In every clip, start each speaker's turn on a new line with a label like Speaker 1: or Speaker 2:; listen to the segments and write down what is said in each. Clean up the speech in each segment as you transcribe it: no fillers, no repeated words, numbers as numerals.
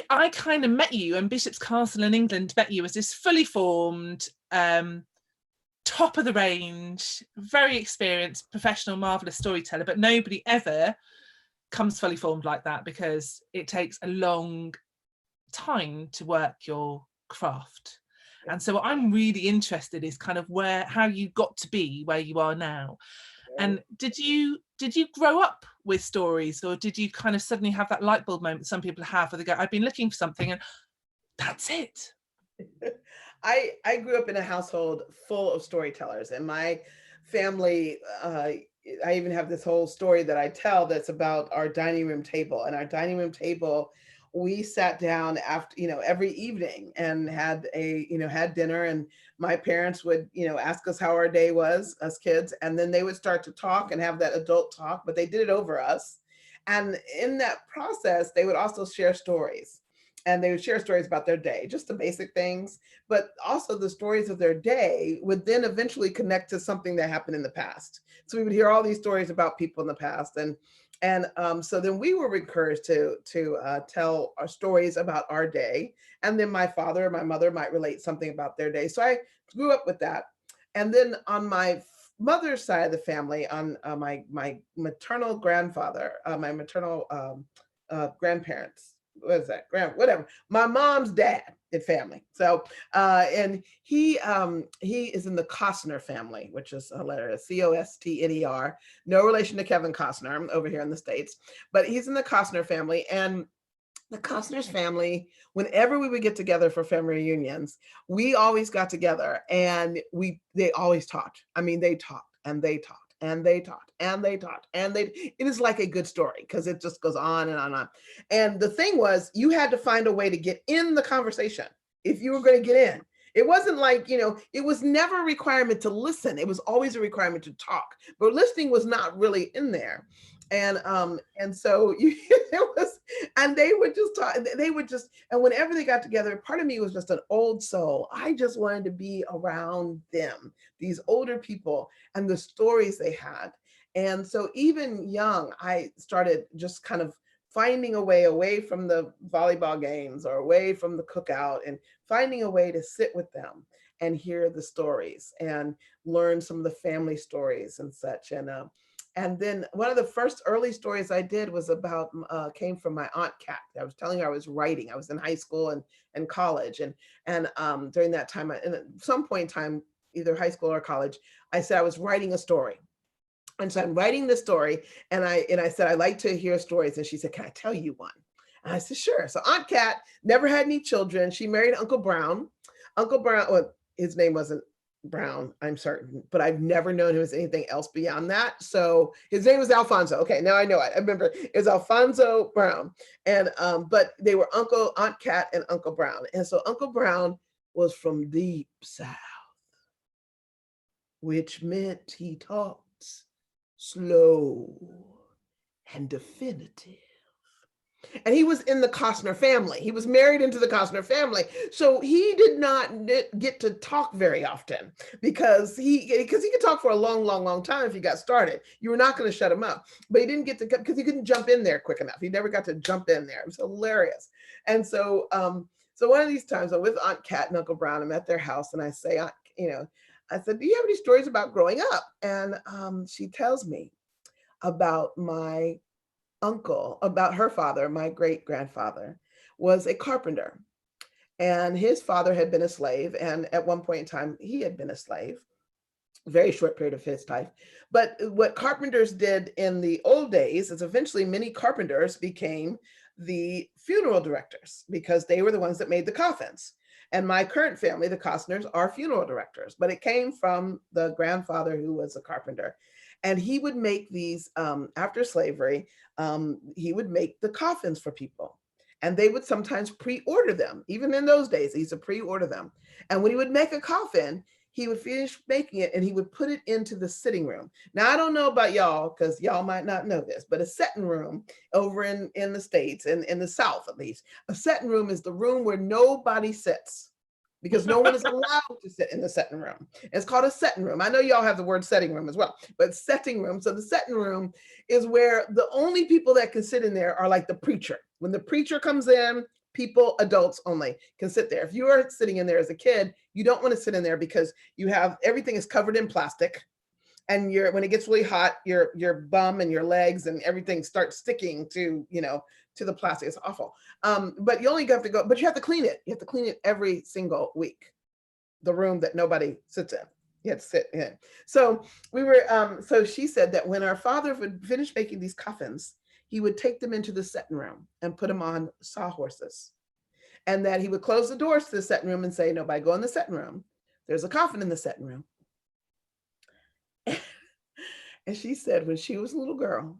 Speaker 1: I kind of met you, and Bishop's Castle in England met you as this fully formed, top of the range, very experienced, professional, marvelous storyteller, but nobody ever comes fully formed like that, because it takes a long time to work your craft. And so what I'm really interested is kind of how you got to be where you are now. And did you grow up with stories, or did you kind of suddenly have that light bulb moment some people have, where they go, I've been looking for something and that's it?
Speaker 2: I grew up in a household full of storytellers, and my family, I even have this whole story that I tell that's about our dining room table. And our dining room table, we sat down after, every evening and had dinner, and my parents would, ask us how our day was, us kids, and then they would start to talk and have that adult talk, but they did it over us. And in that process, they would also share stories. And they would share stories about their day, just the basic things, but also the stories of their day would then eventually connect to something that happened in the past. So we would hear all these stories about people in the past, and so then we were encouraged to tell our stories about our day, and then my father or my mother might relate something about their day. So I grew up with that, and then on my mother's side of the family, on my maternal grandfather, my maternal grandparents, what is that, whatever, my mom's dad in family. So and he is in the Costner family, which is hilarious. Costner, no relation to Kevin Costner over here in the States, but he's in the Costner family. And the Costner's family, whenever we would get together for family reunions, we always got together, and they always talked. I mean, they talked and they talked and they talked and they talked, and it is like a good story because it just goes on and on and on. And the thing was, you had to find a way to get in the conversation if you were going to get in. It wasn't like, it was never a requirement to listen. It was always a requirement to talk, but listening was not really in there. And so it was, and they would just talk, and whenever they got together, part of me was just an old soul. I just wanted to be around them, these older people, and the stories they had. And so even young, I started just kind of finding a way away from the volleyball games or away from the cookout, and finding a way to sit with them and hear the stories and learn some of the family stories and such. And then one of the first early stories I did was about, came from my Aunt Cat. I was telling her I was writing. I was in high school and college. And during that time, and at some point in time, either high school or college, I said I was writing a story. And so I'm writing this story, and I said, I like to hear stories. And she said, can I tell you one? And I said, sure. So Aunt Cat never had any children. She married Uncle Brown. Uncle Brown, well, his name wasn't Brown, I'm certain, but I've never known him as anything else beyond that. So his name was Alfonso. Okay, now I know it. I remember it was Alfonso Brown. And but they were Aunt Cat and Uncle Brown. And so Uncle Brown was from deep south, which meant he talked slow and definitive. And he was in the Costner family. He was married into the Costner family. So he did not get to talk very often because he could talk for a long, long, long time if he got started. You were not going to shut him up. But he didn't get to, because he couldn't jump in there quick enough. He never got to jump in there. It was hilarious. And so so one of these times I'm with Aunt Cat and Uncle Brown. I'm at their house, and I say, I said, do you have any stories about growing up? And she tells me about my uncle, about her father, my great grandfather, was a carpenter. And his father had been a slave. And at one point in time, he had been a slave, a very short period of his life. But what carpenters did in the old days is eventually many carpenters became the funeral directors because they were the ones that made the coffins. And my current family, the Costners, are funeral directors, but it came from the grandfather who was a carpenter. And he would make these, after slavery, he would make the coffins for people. And they would sometimes pre-order them. Even in those days, he used to pre-order them. And when he would make a coffin, he would finish making it and he would put it into the sitting room. Now, I don't know about y'all, because y'all might not know this, but a setting room over in the States, and in the South at least, a setting room is the room where nobody sits. because no one is allowed to sit in the setting room. It's called a setting room. I know y'all have the word setting room as well, but setting room. So the setting room is where the only people that can sit in there are like the preacher. When the preacher comes in, people, adults only, can sit there. If you are sitting in there as a kid, you don't want to sit in there because you have, everything is covered in plastic. And when it gets really hot, your bum and your legs and everything starts sticking to, to the plastic. It's awful. But you only have to go, but you have to clean it. You have to clean it every single week. The room that nobody sits in, you have to sit in. So so she said that when our father would finish making these coffins, he would take them into the setting room and put them on sawhorses. And that he would close the doors to the setting room and say, nobody go in the setting room. There's a coffin in the setting room. And she said when she was a little girl,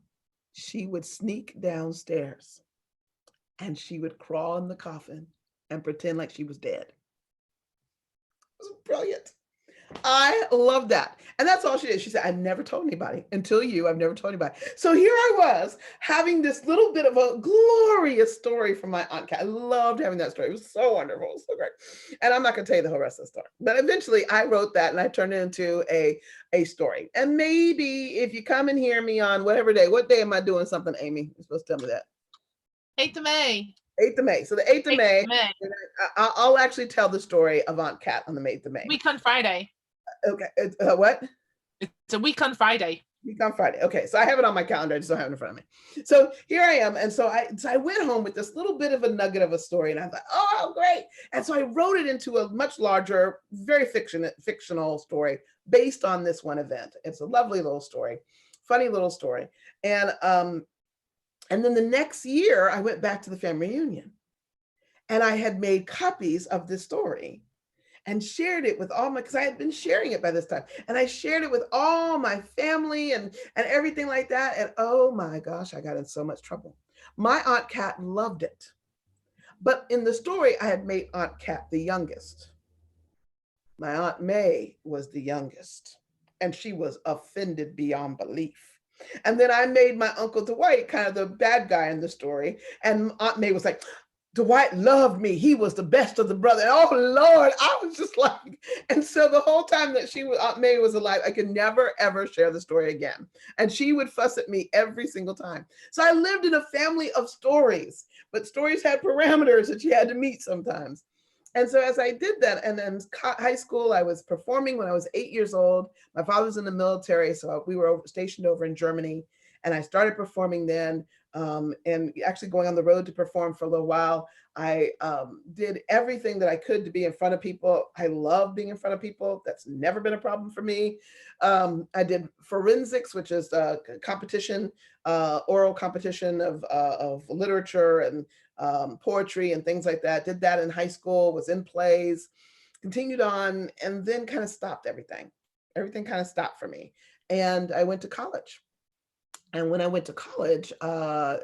Speaker 2: she would sneak downstairs and she would crawl in the coffin and pretend like she was dead. It was brilliant. I love that. And that's all she did. She said, I never told anybody until you. I've never told anybody. So here I was having this little bit of a glorious story from my Aunt Kat. I loved having that story. It was so wonderful, so great. And I'm not going to tell you the whole rest of the story. But eventually I wrote that and I turned it into a story. And maybe if you come and hear me on whatever day, what day am I doing something, Amy? You're supposed to tell me that.
Speaker 1: 8th of May.
Speaker 2: 8th of May. So the 8th of May, I'll actually tell the story of Aunt Kat on the 8th of May.
Speaker 1: Week on Friday.
Speaker 2: Okay. What?
Speaker 1: It's a week on Friday.
Speaker 2: Week on Friday. Okay. So I have it on my calendar. I just don't have it in front of me. So here I am. And so I went home with this little bit of a nugget of a story and I thought, oh, great. And so I wrote it into a much larger, very fictional story based on this one event. It's a lovely little story, funny little story. And then the next year I went back to the family reunion and I had made copies of this story and shared it with all because I had been sharing it by this time. And I shared it with all my family and everything like that. And oh my gosh, I got in so much trouble. My Aunt Kat loved it. But in the story, I had made Aunt Kat the youngest. My Aunt May was the youngest. And she was offended beyond belief. And then I made my Uncle Dwight kind of the bad guy in the story. And Aunt May was like, Dwight loved me. He was the best of the brother. Oh Lord, I was just like, and so the whole time that Aunt May was alive, I could never ever share the story again. And she would fuss at me every single time. So I lived in a family of stories, but stories had parameters that you had to meet sometimes. And so as I did that, and then high school, I was performing when I was 8 years old. My father was in the military, so we were stationed over in Germany. And I started performing then, and actually going on the road to perform for a little while. I did everything that I could to be in front of people. I love being in front of people. That's never been a problem for me. I did forensics, which is a competition, oral competition of literature and poetry and things like that. Did that in high school, was in plays, continued on, and then kind of stopped everything. Everything kind of stopped for me. And I went to college. And when I went to college, I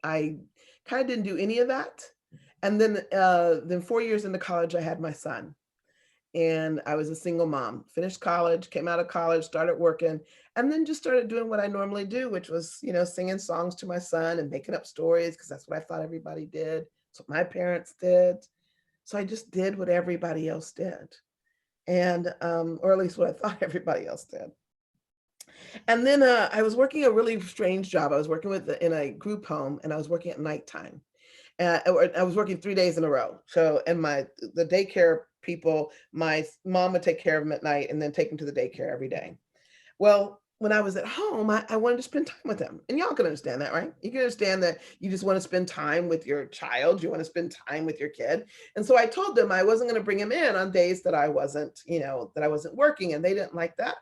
Speaker 2: kind of didn't do any of that. And then 4 years into college, I had my son. And I was a single mom, finished college, came out of college, started working, and then just started doing what I normally do, which was, singing songs to my son and making up stories, because that's what I thought everybody did. That's what my parents did. So I just did what everybody else did. And, or at least what I thought everybody else did. And then I was working a really strange job. I was working in a group home, and I was working at nighttime. I was working 3 days in a row. So, and the daycare people, my mom would take care of them at night and then take them to the daycare every day. Well, when I was at home, I wanted to spend time with them. And y'all can understand that, right? You can understand that you just want to spend time with your child. You want to spend time with your kid. And so I told them I wasn't going to bring him in on days that I wasn't, that I wasn't working, and they didn't like that.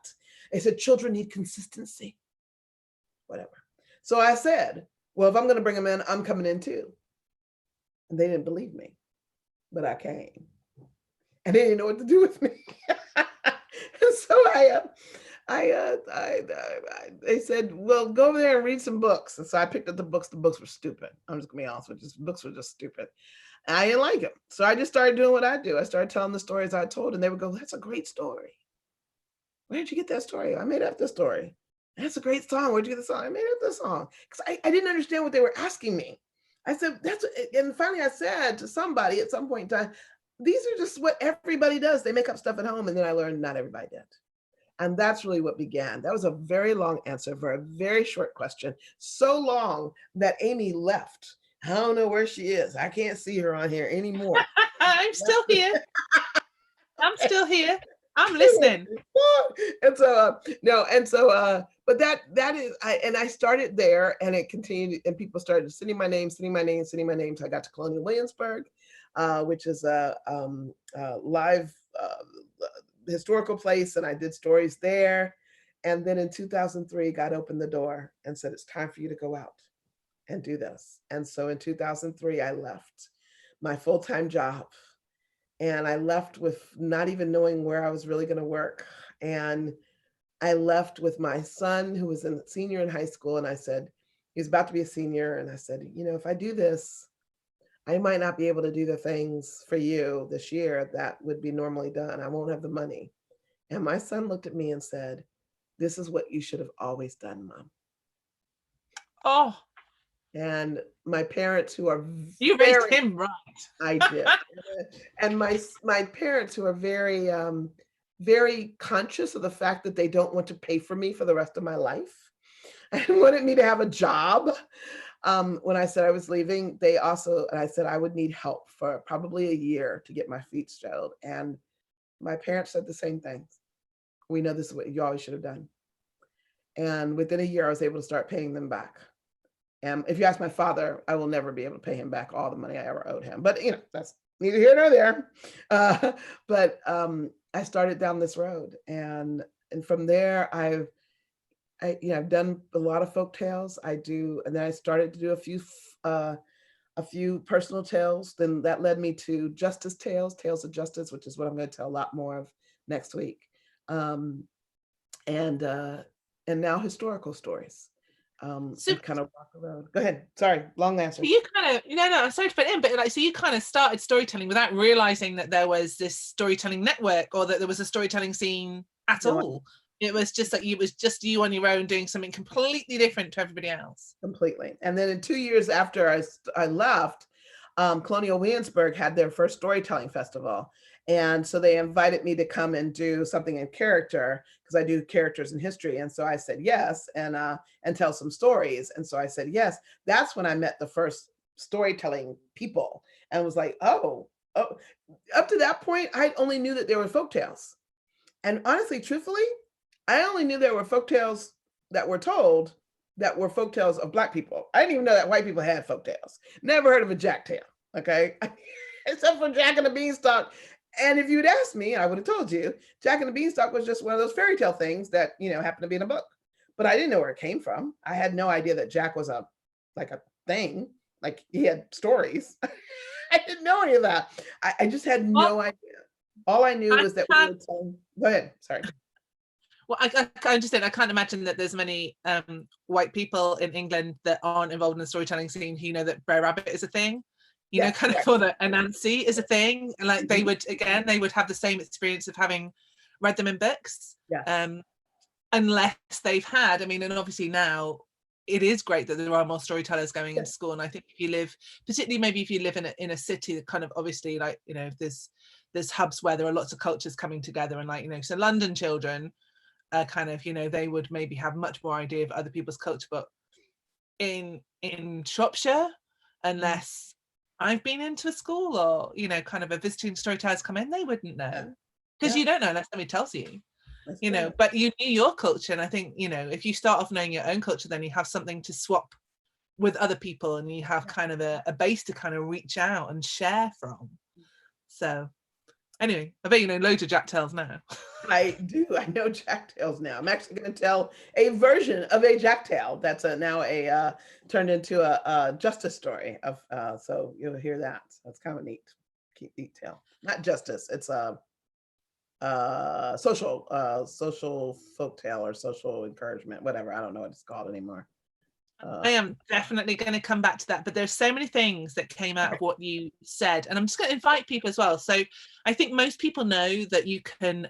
Speaker 2: They said, children need consistency, whatever. So I said, well, if I'm going to bring them in, I'm coming in too. And they didn't believe me, but I came. And they didn't know what to do with me. And so they said, well, go over there and read some books. And so I picked up the books. The books were stupid. I'm just gonna be honest with you. The books were just stupid. And I didn't like them. So I just started doing what I do. I started telling the stories I told, and they would go, that's a great story. Where did you get that story? I made up the story. That's a great song. Where'd you get the song? I made up the song. Because I didn't understand what they were asking me. I said, and finally I said to somebody at some point in time, these are just what everybody does. They make up stuff at home. And then I learned not everybody did. And that's really what began. That was a very long answer for a very short question. So long that Amy left. I don't know where she is. I can't see her on here anymore.
Speaker 1: I'm still here. I'm still here. I'm listening.
Speaker 2: And so no, and so but that is I started there, and it continued, and people started sending my name. So I got to Colonial Williamsburg, which is a live historical place, and I did stories there. And then in 2003, God opened the door and said, it's time for you to go out and do this. And so in 2003, I left my full-time job, and I left with not even knowing where I was really going to work. And I left with my son, who was a senior in high school. And I said, he was about to be a senior. And I said, you know, if I do this, I might not be able to do the things for you this year that would be normally done. I won't have the money. And my son looked at me and said, this is what you should have always done, Mom.
Speaker 1: Oh.
Speaker 2: And my parents, who are
Speaker 1: you raised him right.
Speaker 2: I did. And my parents, who are very, very conscious of the fact that they don't want to pay for me for the rest of my life and wanted me to have a job. When I said I was leaving, and I said I would need help for probably a year to get my feet settled. And my parents said the same thing. We know this is what you always should have done. And within a year, I was able to start paying them back. And if you ask my father, I will never be able to pay him back all the money I ever owed him. But, you know, that's neither here nor there. But I started down this road. And from there, I've done a lot of folk tales. And then I started to do a few personal tales. Then that led me to justice tales of justice, which is what I'm going to tell a lot more of next week. And now historical stories. So kind of walk around. Go ahead. Sorry, long answer.
Speaker 1: You kind of, I'm sorry to put it in, but like, so you kind of started storytelling without realizing that there was this storytelling network or that there was a storytelling scene at all. It was just like it was just you on your own doing something completely different to everybody else.
Speaker 2: Completely. And then in 2 years after I left, Colonial Williamsburg had their first storytelling festival. And so they invited me to come and do something in character, because I do characters in history. And so I said yes, and tell some stories. And so I said yes. That's when I met the first storytelling people, and was like, oh, up to that point, I only knew that there were folktales. And honestly, truthfully, I only knew there were folktales that were told that were folktales of Black people. I didn't even know that white people had folktales. Never heard of a Jack tale, okay? Except for Jack and the Beanstalk. And if you'd asked me, I would have told you, Jack and the Beanstalk was just one of those fairy tale things that, happened to be in a book. But I didn't know where it came from. I had no idea that Jack was a thing, like he had stories. I didn't know any of that. I just had no idea. All I knew was that we were telling. Go ahead, sorry.
Speaker 1: Well, I understand. I can't imagine that there's many white people in England that aren't involved in the storytelling scene who know that Brer Rabbit is a thing. Or that Anansi is a thing. And like they would have the same experience of having read them in books. Unless they've had, and obviously now it is great that there are more storytellers going into school. And I think if you live, particularly maybe if you live in a city that kind of obviously there's hubs where there are lots of cultures coming together, and so London children kind of, they would maybe have much more idea of other people's culture. But in Shropshire, unless I've been into a school or, kind of a visiting storytellers come in, they wouldn't know. Because you don't know unless somebody tells you. But you knew your culture. And I think, if you start off knowing your own culture, then you have something to swap with other people, and you have kind of a base to kind of reach out and share from. So anyway, I bet you know loads of Jack tales now.
Speaker 2: I do. I know Jack tales now. I'm actually going to tell a version of a Jack tale that's now turned into a justice story of. So you'll hear that. That's kind of a neat tale. Not justice. It's a social folk tale or social encouragement, whatever. I don't know what it's called anymore. Uh,
Speaker 1: I am definitely going to come back to that, but there's so many things that came out of what you said, and I'm just going to invite people as well. So I think most people know that you can,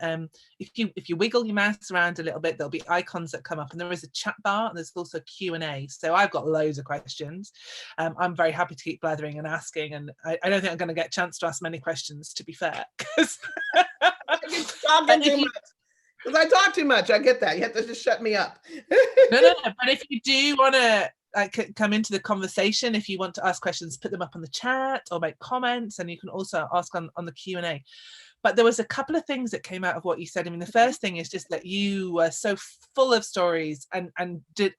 Speaker 1: if you wiggle your mouse around a little bit, there'll be icons that come up, and there is a chat bar, and there's also Q&A. So I've got loads of questions. I'm very happy to keep blathering and asking, and I don't think I'm going to get a chance to ask many questions, to be fair, because
Speaker 2: because I talk too much. I get that. You have to just shut me up.
Speaker 1: no, but if you do want to come into the conversation, if you want to ask questions, put them up on the chat or make comments, and you can also ask on the Q&A. But there was a couple of things that came out of what you said. I mean, the first thing is just that you were so full of stories and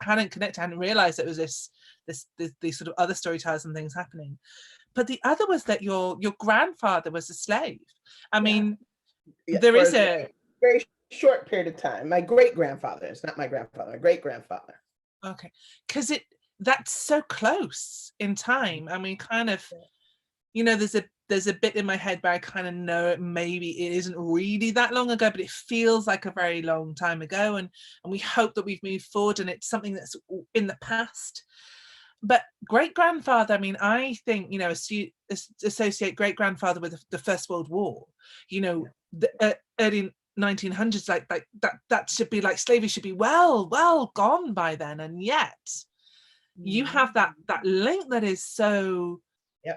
Speaker 1: hadn't connected, hadn't realized it was these sort of other storytellers and things happening. But the other was that your grandfather was a slave. I mean, there is a
Speaker 2: very short period of time. My great-grandfather, it's not my grandfather, my great-grandfather.
Speaker 1: Okay, because that's so close in time. I mean, kind of, you know, there's a bit in my head where I kind of know it, maybe it isn't really that long ago, but it feels like a very long time ago, and we hope that we've moved forward and it's something that's in the past. But great-grandfather, I mean, I think, you know, associate great-grandfather with the First World War, you know, the early 1900s, like that should be like, slavery should be well gone by then, and yet you have that link that is so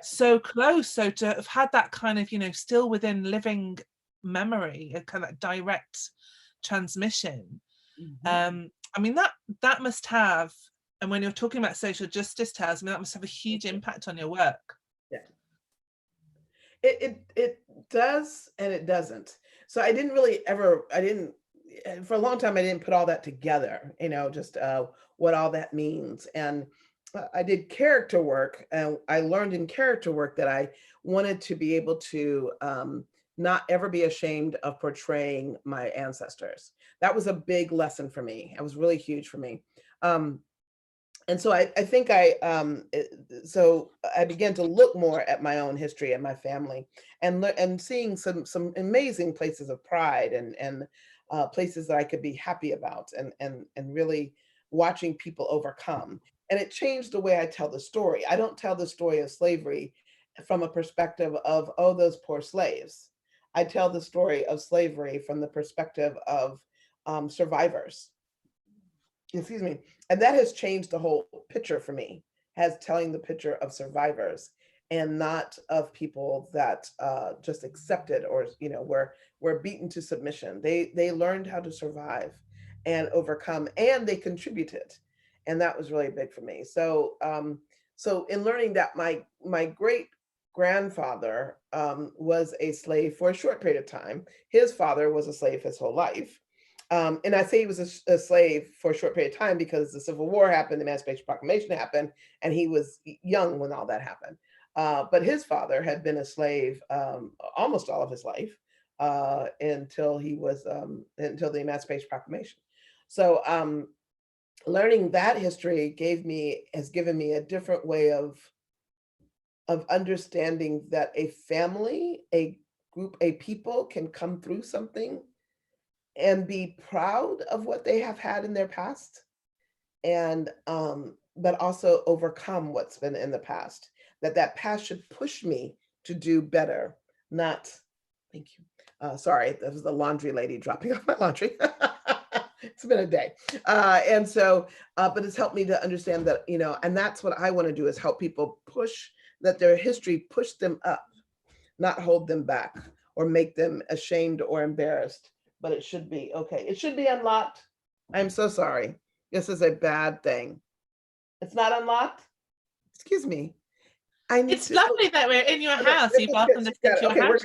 Speaker 1: so close. So to have had that kind of, you know, still within living memory, a kind of direct transmission, I mean, that must have, and when you're talking about social justice tales, I mean, that must have a huge impact on your work.
Speaker 2: It does, and it doesn't. So I didn't for a long time, I didn't put all that together, you know, just what all that means. And I did character work, and I learned in character work that I wanted to be able to not ever be ashamed of portraying my ancestors. That was a big lesson for me. It was really huge for me. And so I think so I began to look more at my own history and my family, and seeing some amazing places of pride, and places that I could be happy about, and really watching people overcome. And it changed the way I tell the story. I don't tell the story of slavery from a perspective of, oh, those poor slaves. I tell the story of slavery from the perspective of survivors. Excuse me. And that has changed the whole picture for me, has telling the picture of survivors, and not of people that just accepted, or, you know, were beaten to submission. They learned how to survive and overcome, and they contributed. And that was really big for me. So so in learning that my great grandfather was a slave for a short period of time. His father was a slave his whole life. And I say he was a slave for a short period of time because the Civil War happened, the Emancipation Proclamation happened, and he was young when all that happened. But his father had been a slave almost all of his life, until until the Emancipation Proclamation. So learning that history has given me a different way of understanding that a family, a group, a people can come through something and be proud of what they have had in their past, and but also overcome what's been in the past. That past should push me to do better, not, thank you, sorry, that was the laundry lady dropping off my laundry. It's been a day. And so but it's helped me to understand that, you know, and that's what I want to do, is help people push, that their history push them up, not hold them back or make them ashamed or embarrassed. But it should be okay. It should be unlocked. I'm so sorry. This is a bad thing. It's not unlocked. Excuse me.
Speaker 1: It's lovely that we're in your house. You've welcomed us into your house.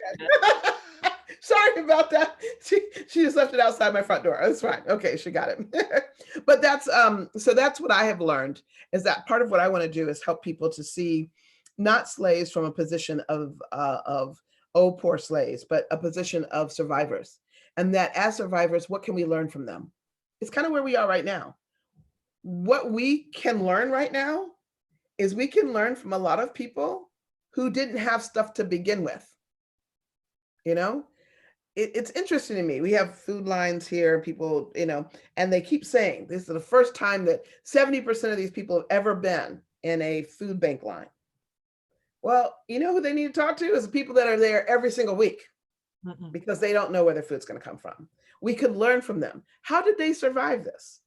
Speaker 2: Sorry about that. She just left it outside my front door. That's fine. Okay, she got it. But that's so that's what I have learned, is that part of what I want to do is help people to see not slaves from a position of oh, poor slaves, but a position of survivors. And that as survivors, what can we learn from them? It's kind of where we are right now. What we can learn right now is we can learn from a lot of people who didn't have stuff to begin with. You know, it's interesting to me. We have food lines here, people, and they keep saying this is the first time that 70% of these people have ever been in a food bank line. Well, you know who they need to talk to is the people that are there every single week, because they don't know where their food's going to come from. We could learn from them. How did they survive this?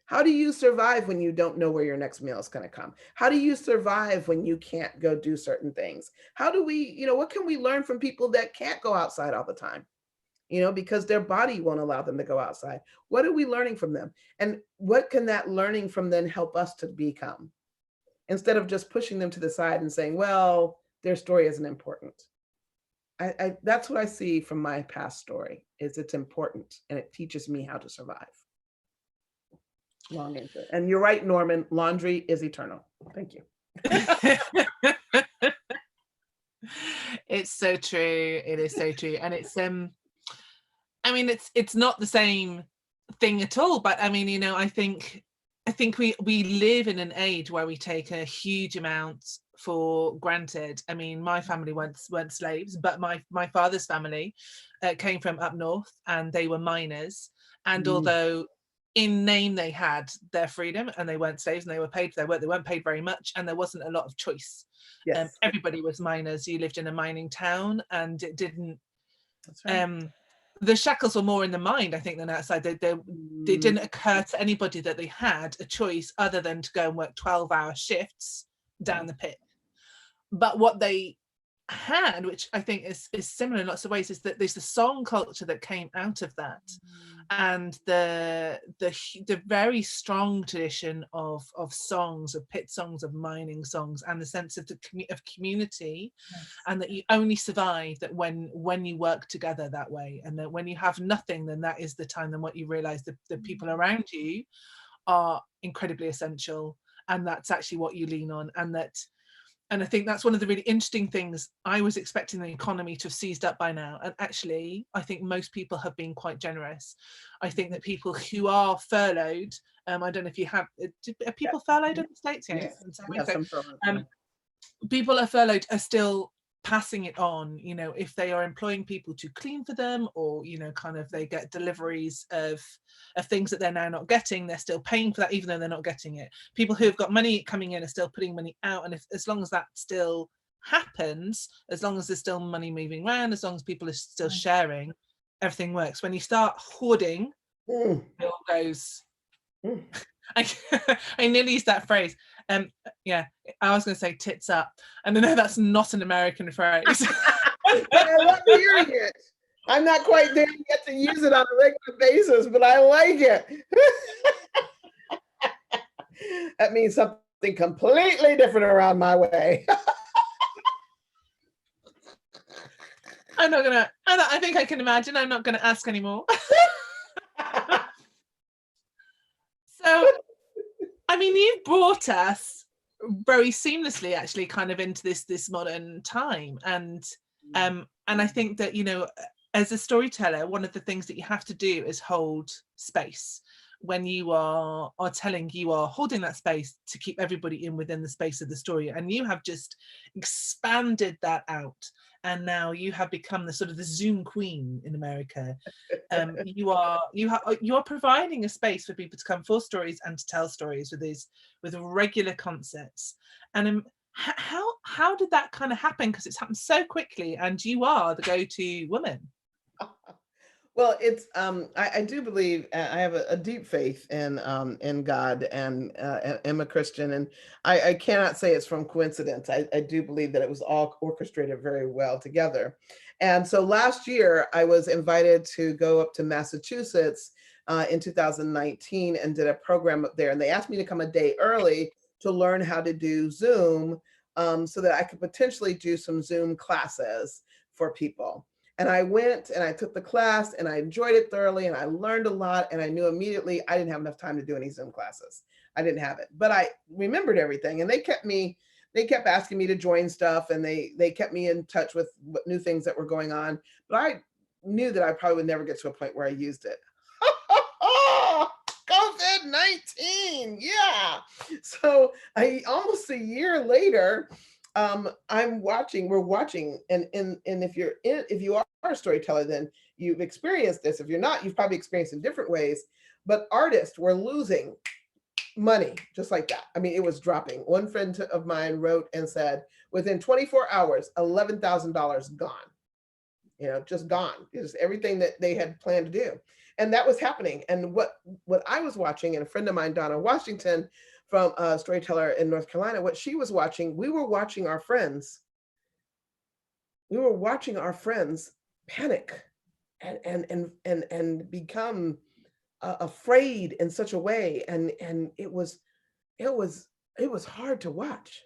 Speaker 2: How do you survive when you don't know where your next meal is going to come? How do you survive when you can't go do certain things? How do we, what can we learn from people that can't go outside all the time? Because their body won't allow them to go outside. What are we learning from them? And what can that learning from them help us to become? Instead of just pushing them to the side and saying, well, their story isn't important. That's what I see from my past story, is it's important and it teaches me how to survive. Long answer. And you're right, Norman, laundry is eternal. Thank you.
Speaker 1: It's so true. It is so true. And it's it's not the same thing at all, but I think we live in an age where we take a huge amount for granted. My family weren't slaves, but my father's family came from up north, and they were miners. And although in name they had their freedom and they weren't slaves and they were paid for their work, they weren't paid very much, and there wasn't a lot of choice.
Speaker 2: Yes.
Speaker 1: Everybody was miners. You lived in a mining town, and it didn't.
Speaker 2: That's right.
Speaker 1: The shackles were more in the mind, I think, than outside. They didn't occur to anybody that they had a choice other than to go and work 12-hour shifts down the pit. But what they had, which I think is similar in lots of ways, is that there's the song culture that came out of that, and the very strong tradition of songs, of pit songs, of mining songs, and the sense of of community. Yes. And that you only survive that when you work together that way, and that when you have nothing, then that is the time then what you realize the people around you are incredibly essential, and that's actually what you lean on. And I think that's one of the really interesting things. I was expecting the economy to have seized up by now. And actually, I think most people have been quite generous. I think that people who are furloughed, I don't know if you have, are people furloughed in the States?
Speaker 2: Yes.
Speaker 1: People are furloughed are still passing it on, if they are employing people to clean for them, or kind of they get deliveries of things that they're now not getting, they're still paying for that even though they're not getting it. People who have got money coming in are still putting money out, and as long as that still happens, as long as there's still money moving around, as long as people are still sharing, everything works. When you start hoarding, it all goes. I nearly used that phrase. I was going to say tits up, and I know that's not an American phrase.
Speaker 2: But I love hearing it. I'm not quite there yet to use it on a regular basis, but I like it. That means something completely different around my way.
Speaker 1: I think I can imagine. I'm not going to ask anymore. So, you've brought us very seamlessly, actually, kind of into this modern time, and I think that as a storyteller, one of the things that you have to do is hold space. When you are telling, you are holding that space to keep everybody within the space of the story, and you have just expanded that out. And now you have become the sort of the Zoom queen in America. You are providing a space for people to come for stories and to tell stories with regular concerts. And how did that kind of happen? Because it's happened so quickly, and you are the go-to woman.
Speaker 2: Well, it's I do believe, I have a deep faith in God, and am a Christian, and I cannot say it's from coincidence. I do believe that it was all orchestrated very well together. And so last year I was invited to go up to Massachusetts in 2019 and did a program up there, and they asked me to come a day early to learn how to do Zoom, so that I could potentially do some Zoom classes for people. And I went and I took the class, and I enjoyed it thoroughly, and I learned a lot, and I knew immediately I didn't have enough time to do any Zoom classes. I didn't have it, but I remembered everything, and they kept asking me to join stuff, and they kept me in touch with what new things that were going on, but I knew that I probably would never get to a point where I used it. COVID-19, yeah. So almost a year later, we're watching, and if you are a storyteller, then you've experienced this. If you're not, you've probably experienced in different ways. But artists were losing money just like that. I mean, it was dropping. One friend of mine wrote and said, within 24 hours, $11,000 gone. Just gone. Just everything that they had planned to do. And that was happening. And what I was watching, and a friend of mine, Donna Washington, from a storyteller in North Carolina, what she was watching, we were watching our friends panic and become afraid in such a way. And it was hard to watch.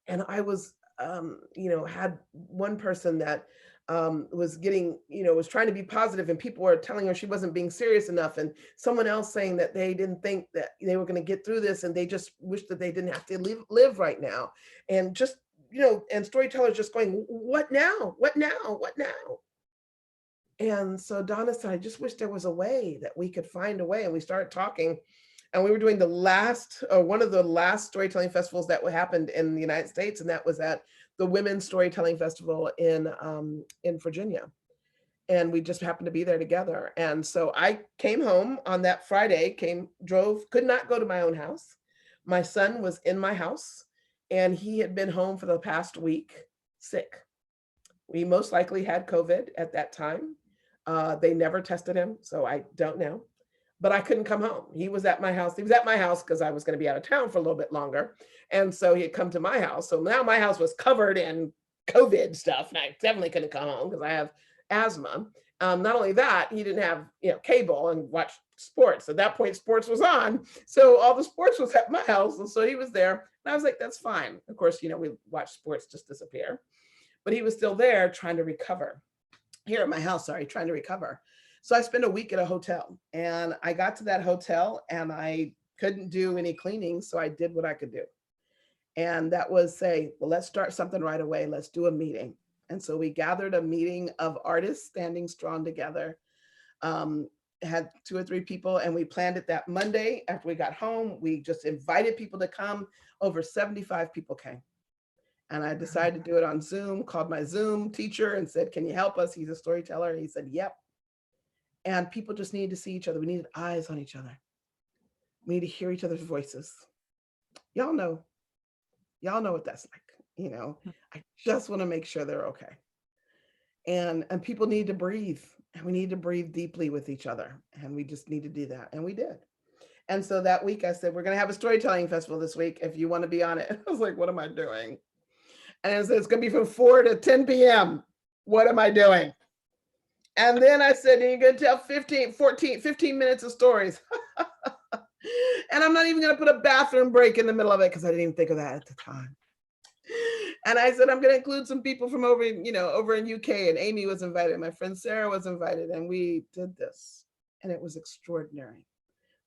Speaker 2: And I was, had one person that was getting, was trying to be positive, and people were telling her she wasn't being serious enough, and someone else saying that they didn't think that they were going to get through this, and they just wished that they didn't have to live right now. And just, and storytellers just going, what now? What now? What now? And so Donna said, I just wish there was a way that we could find a way. And we started talking, and we were doing one of the last storytelling festivals that happened in the United States. And that was at the Women's Storytelling Festival in Virginia. And we just happened to be there together. And so I came home on that Friday, could not go to my own house. My son was in my house, and he had been home for the past week, sick. We most likely had COVID at that time. They never tested him, so I don't know. But I couldn't come home. He was at my house. He was at my house because I was going to be out of town for a little bit longer. And so he had come to my house. So now my house was covered in COVID stuff, and I definitely couldn't come home because I have asthma. Not only that, he didn't have cable and watch sports. At that point, sports was on. So all the sports was at my house. And so he was there. And I was like, that's fine. Of course, we watch sports just disappear. But he was still there trying to recover. Here at my house, trying to recover. So I spent a week at a hotel, and I got to that hotel and I couldn't do any cleaning. So I did what I could do. And that was say, well, let's start something right away. Let's do a meeting. And so we gathered a meeting of artists standing strong together. Had 2 or 3 people, and we planned it that Monday. After we got home, we just invited people to come. Over 75 people came. And I decided to do it on Zoom, called my Zoom teacher and said, can you help us? He's a storyteller. And he said, yep. And people just needed to see each other. We needed eyes on each other. We need to hear each other's voices. Y'all know what that's like. I just want to make sure they're okay. And people need to breathe, and we need to breathe deeply with each other. And we just need to do that. And we did. And so that week I said, we're going to have a storytelling festival this week if you want to be on it. I was like, what am I doing? And I said, it's going to be from 4 to 10 p.m. What am I doing? And then I said, you're going to tell 15 minutes of stories. And I'm not even going to put a bathroom break in the middle of it because I didn't even think of that at the time. And I said, I'm going to include some people from over in UK. And Amy was invited. My friend Sarah was invited. And we did this. And it was extraordinary.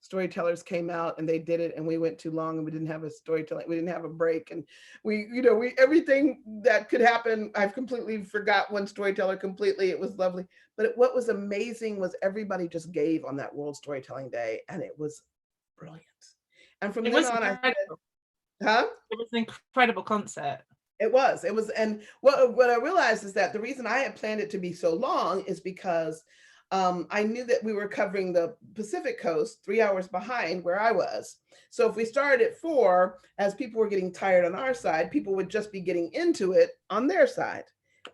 Speaker 2: Storytellers came out and they did it, and we went too long, and we didn't have a storytelling. We didn't have a break, and we everything that could happen. I've completely forgot one storyteller completely. It was lovely, but what was amazing was everybody just gave on that World Storytelling Day, and it was brilliant. And from then on, I said,
Speaker 1: It was an incredible concert.
Speaker 2: It was, and what I realized is that the reason I had planned it to be so long is because I knew that we were covering the Pacific coast 3 hours behind where I was. So if we started at 4, as people were getting tired on our side, people would just be getting into it on their side.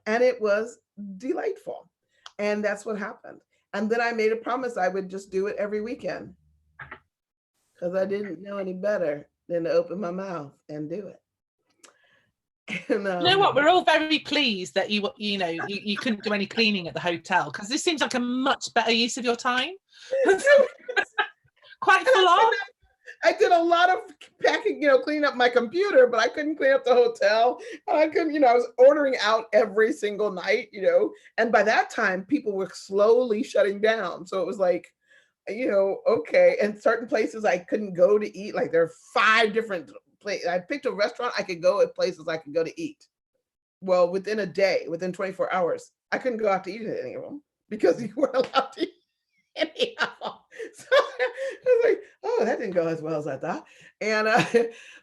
Speaker 2: And it was delightful. And that's what happened. And then I made a promise I would just do it every weekend, because I didn't know any better than to open my mouth and do it. And,
Speaker 1: you know what? We're all very pleased that you couldn't do any cleaning at the hotel, because this seems like a much better use of your time. Quite full on.
Speaker 2: I did a lot of packing, cleaning up my computer, but I couldn't clean up the hotel. And I couldn't, I was ordering out every single night, and by that time people were slowly shutting down. So it was like, okay. And certain places I couldn't go to eat. Like there are 5 different places. I picked a restaurant I could go at, places I could go to eat. Well, within a day, within 24 hours, I couldn't go out to eat at any of them because you weren't allowed to eat any of them. So I was like, oh, that didn't go as well as I thought. And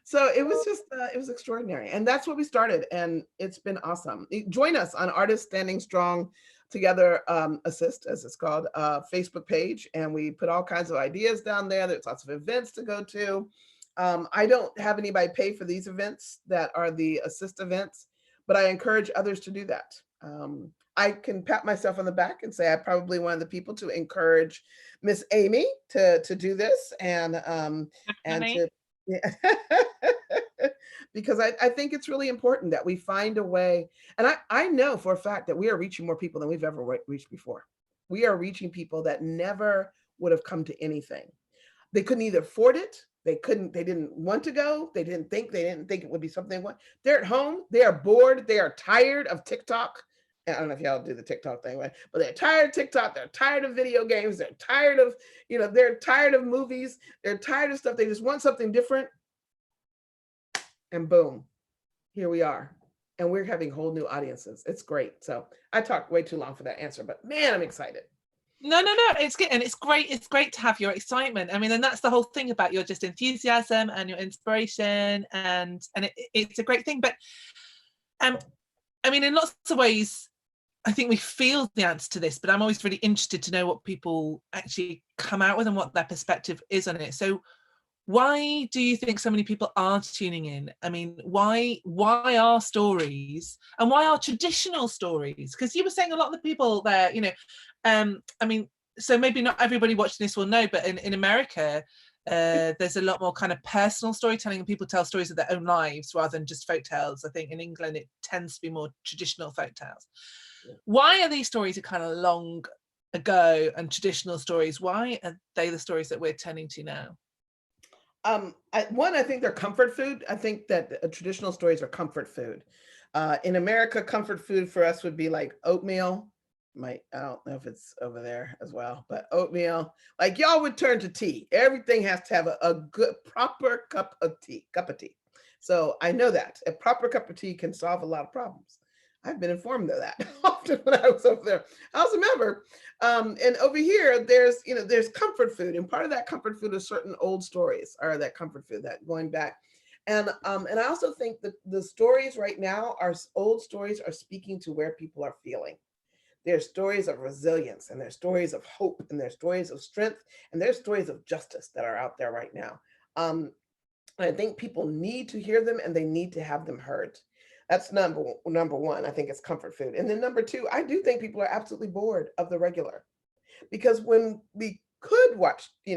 Speaker 2: so it was just, it was extraordinary. And that's what we started. And it's been awesome. Join us on Artists Standing Strong Together, Assist, as it's called, Facebook page. And we put all kinds of ideas down there. There's lots of events to go to. I don't have anybody pay for these events that are the assist events, but I encourage others to do that. I can pat myself on the back and say I'm probably one of the people to encourage Miss Amy to do this and
Speaker 1: Definitely.
Speaker 2: to yeah. Because I think it's really important that we find a way. And I know for a fact that we are reaching more people than we've ever reached before. We are reaching people that never would have come to anything. They couldn't either afford it. They didn't want to go. They didn't think it would be something they want. They're at home. They are bored. They are tired of TikTok. I don't know if y'all do the TikTok thing, right? But they're tired of TikTok. They're tired of video games. They're tired of, they're tired of movies. They're tired of stuff. They just want something different. And boom, here we are. And we're having whole new audiences. It's great. So I talked way too long for that answer, but man, I'm excited.
Speaker 1: No, it's good, and it's great. It's great to have your excitement. I mean, and that's the whole thing about your just enthusiasm and your inspiration, and it's a great thing. But I mean, in lots of ways, I think we feel the answer to this, but I'm always really interested to know what people actually come out with and what their perspective is on it. So why do you think so many people are tuning in? I mean, why are stories, and why are traditional stories? Because you were saying a lot of the people there, I mean, so maybe not everybody watching this will know, but in America, there's a lot more kind of personal storytelling, and people tell stories of their own lives rather than just folk tales. I think in England it tends to be more traditional folk tales. Why are these stories a kind of long ago and traditional stories? Why are they the stories that we're turning to now?
Speaker 2: I think they're comfort food. I think that traditional stories are comfort food. In America, comfort food for us would be like oatmeal. I don't know if it's over there as well, but oatmeal. Like y'all would turn to tea. Everything has to have a good, proper cup of tea. So I know that a proper cup of tea can solve a lot of problems. I've been informed of that often when I was over there. I was a member. And over here, there's comfort food. And part of that comfort food is certain old stories are that comfort food, that going back. And I also think that the stories right now, old stories are speaking to where people are feeling. There's stories of resilience, and there's stories of hope, and there's stories of strength, and there's stories of justice that are out there right now. I think people need to hear them, and they need to have them heard. That's number one. I think it's comfort food. And then number two, I do think people are absolutely bored of the regular, because when we could watch, we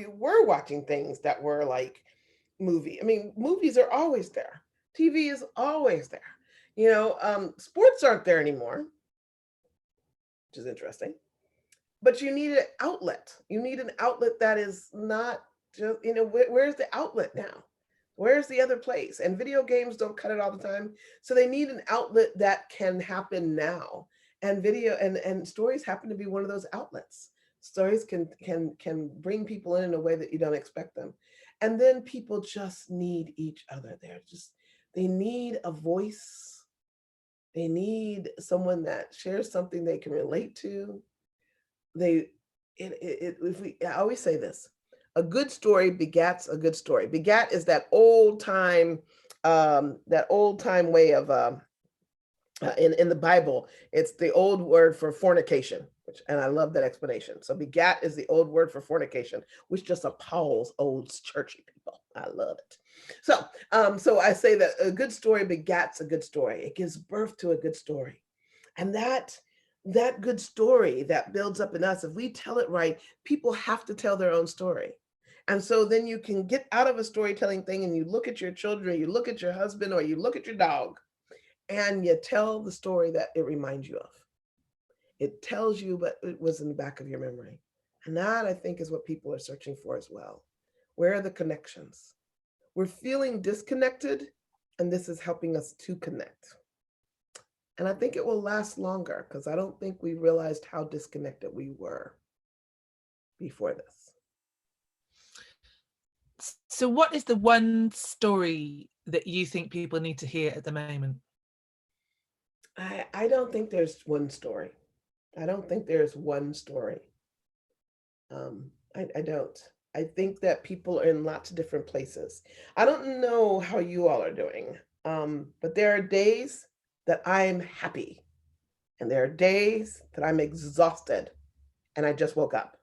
Speaker 2: were watching things that were like movie. I mean, movies are always there. TV is always there. Sports aren't there anymore, which is interesting. But you need an outlet. You need an outlet that is not just, where's the outlet now? Where's the other place? And video games don't cut it all the time. So they need an outlet that can happen now. And video and stories happen to be one of those outlets. Stories can bring people in a way that you don't expect them. And then people just need each other. They need a voice. They need someone that shares something they can relate to. I always say this: a good story begats a good story. Begat is that old time way of in the Bible. It's the old word for fornication, and I love that explanation. So begat is the old word for fornication, which just appalls old churchy people. I love it. So I say that a good story begats a good story. It gives birth to a good story, and that good story that builds up in us, if we tell it right, people have to tell their own story. And so then you can get out of a storytelling thing, and you look at your children, or you look at your husband, or you look at your dog, and you tell the story that it reminds you of. It tells you what it was in the back of your memory. And that, I think, is what people are searching for as well. Where are the connections? We're feeling disconnected, and this is helping us to connect. And I think it will last longer, because I don't think we realized how disconnected we were before this.
Speaker 1: So what is the one story that you think people need to hear at the moment?
Speaker 2: I don't think there's one story. I don't think there's one story. I don't. I think that people are in lots of different places. I don't know how you all are doing, but there are days that I'm happy, and there are days that I'm exhausted and I just woke up.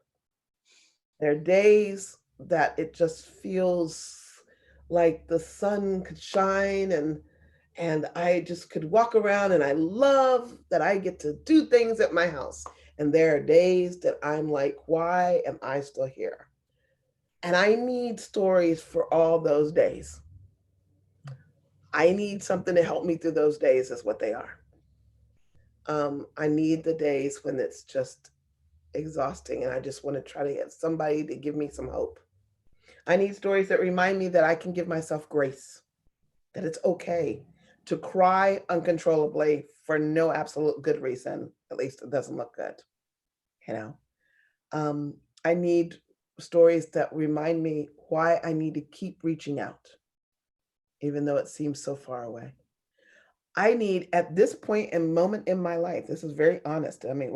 Speaker 2: There are days that it just feels like the sun could shine, and I just could walk around, and I love that I get to do things at my house. And there are days that I'm like, why am I still here? And I need stories for all those days. I need something to help me through those days, is what they are. I need the days when it's just exhausting and I just want to try to get somebody to give me some hope. I need stories that remind me that I can give myself grace, that it's okay to cry uncontrollably for no absolute good reason. At least it doesn't look good, you know. I need stories that remind me why I need to keep reaching out, even though it seems so far away. I need at this point and moment in my life, this is very honest. I mean,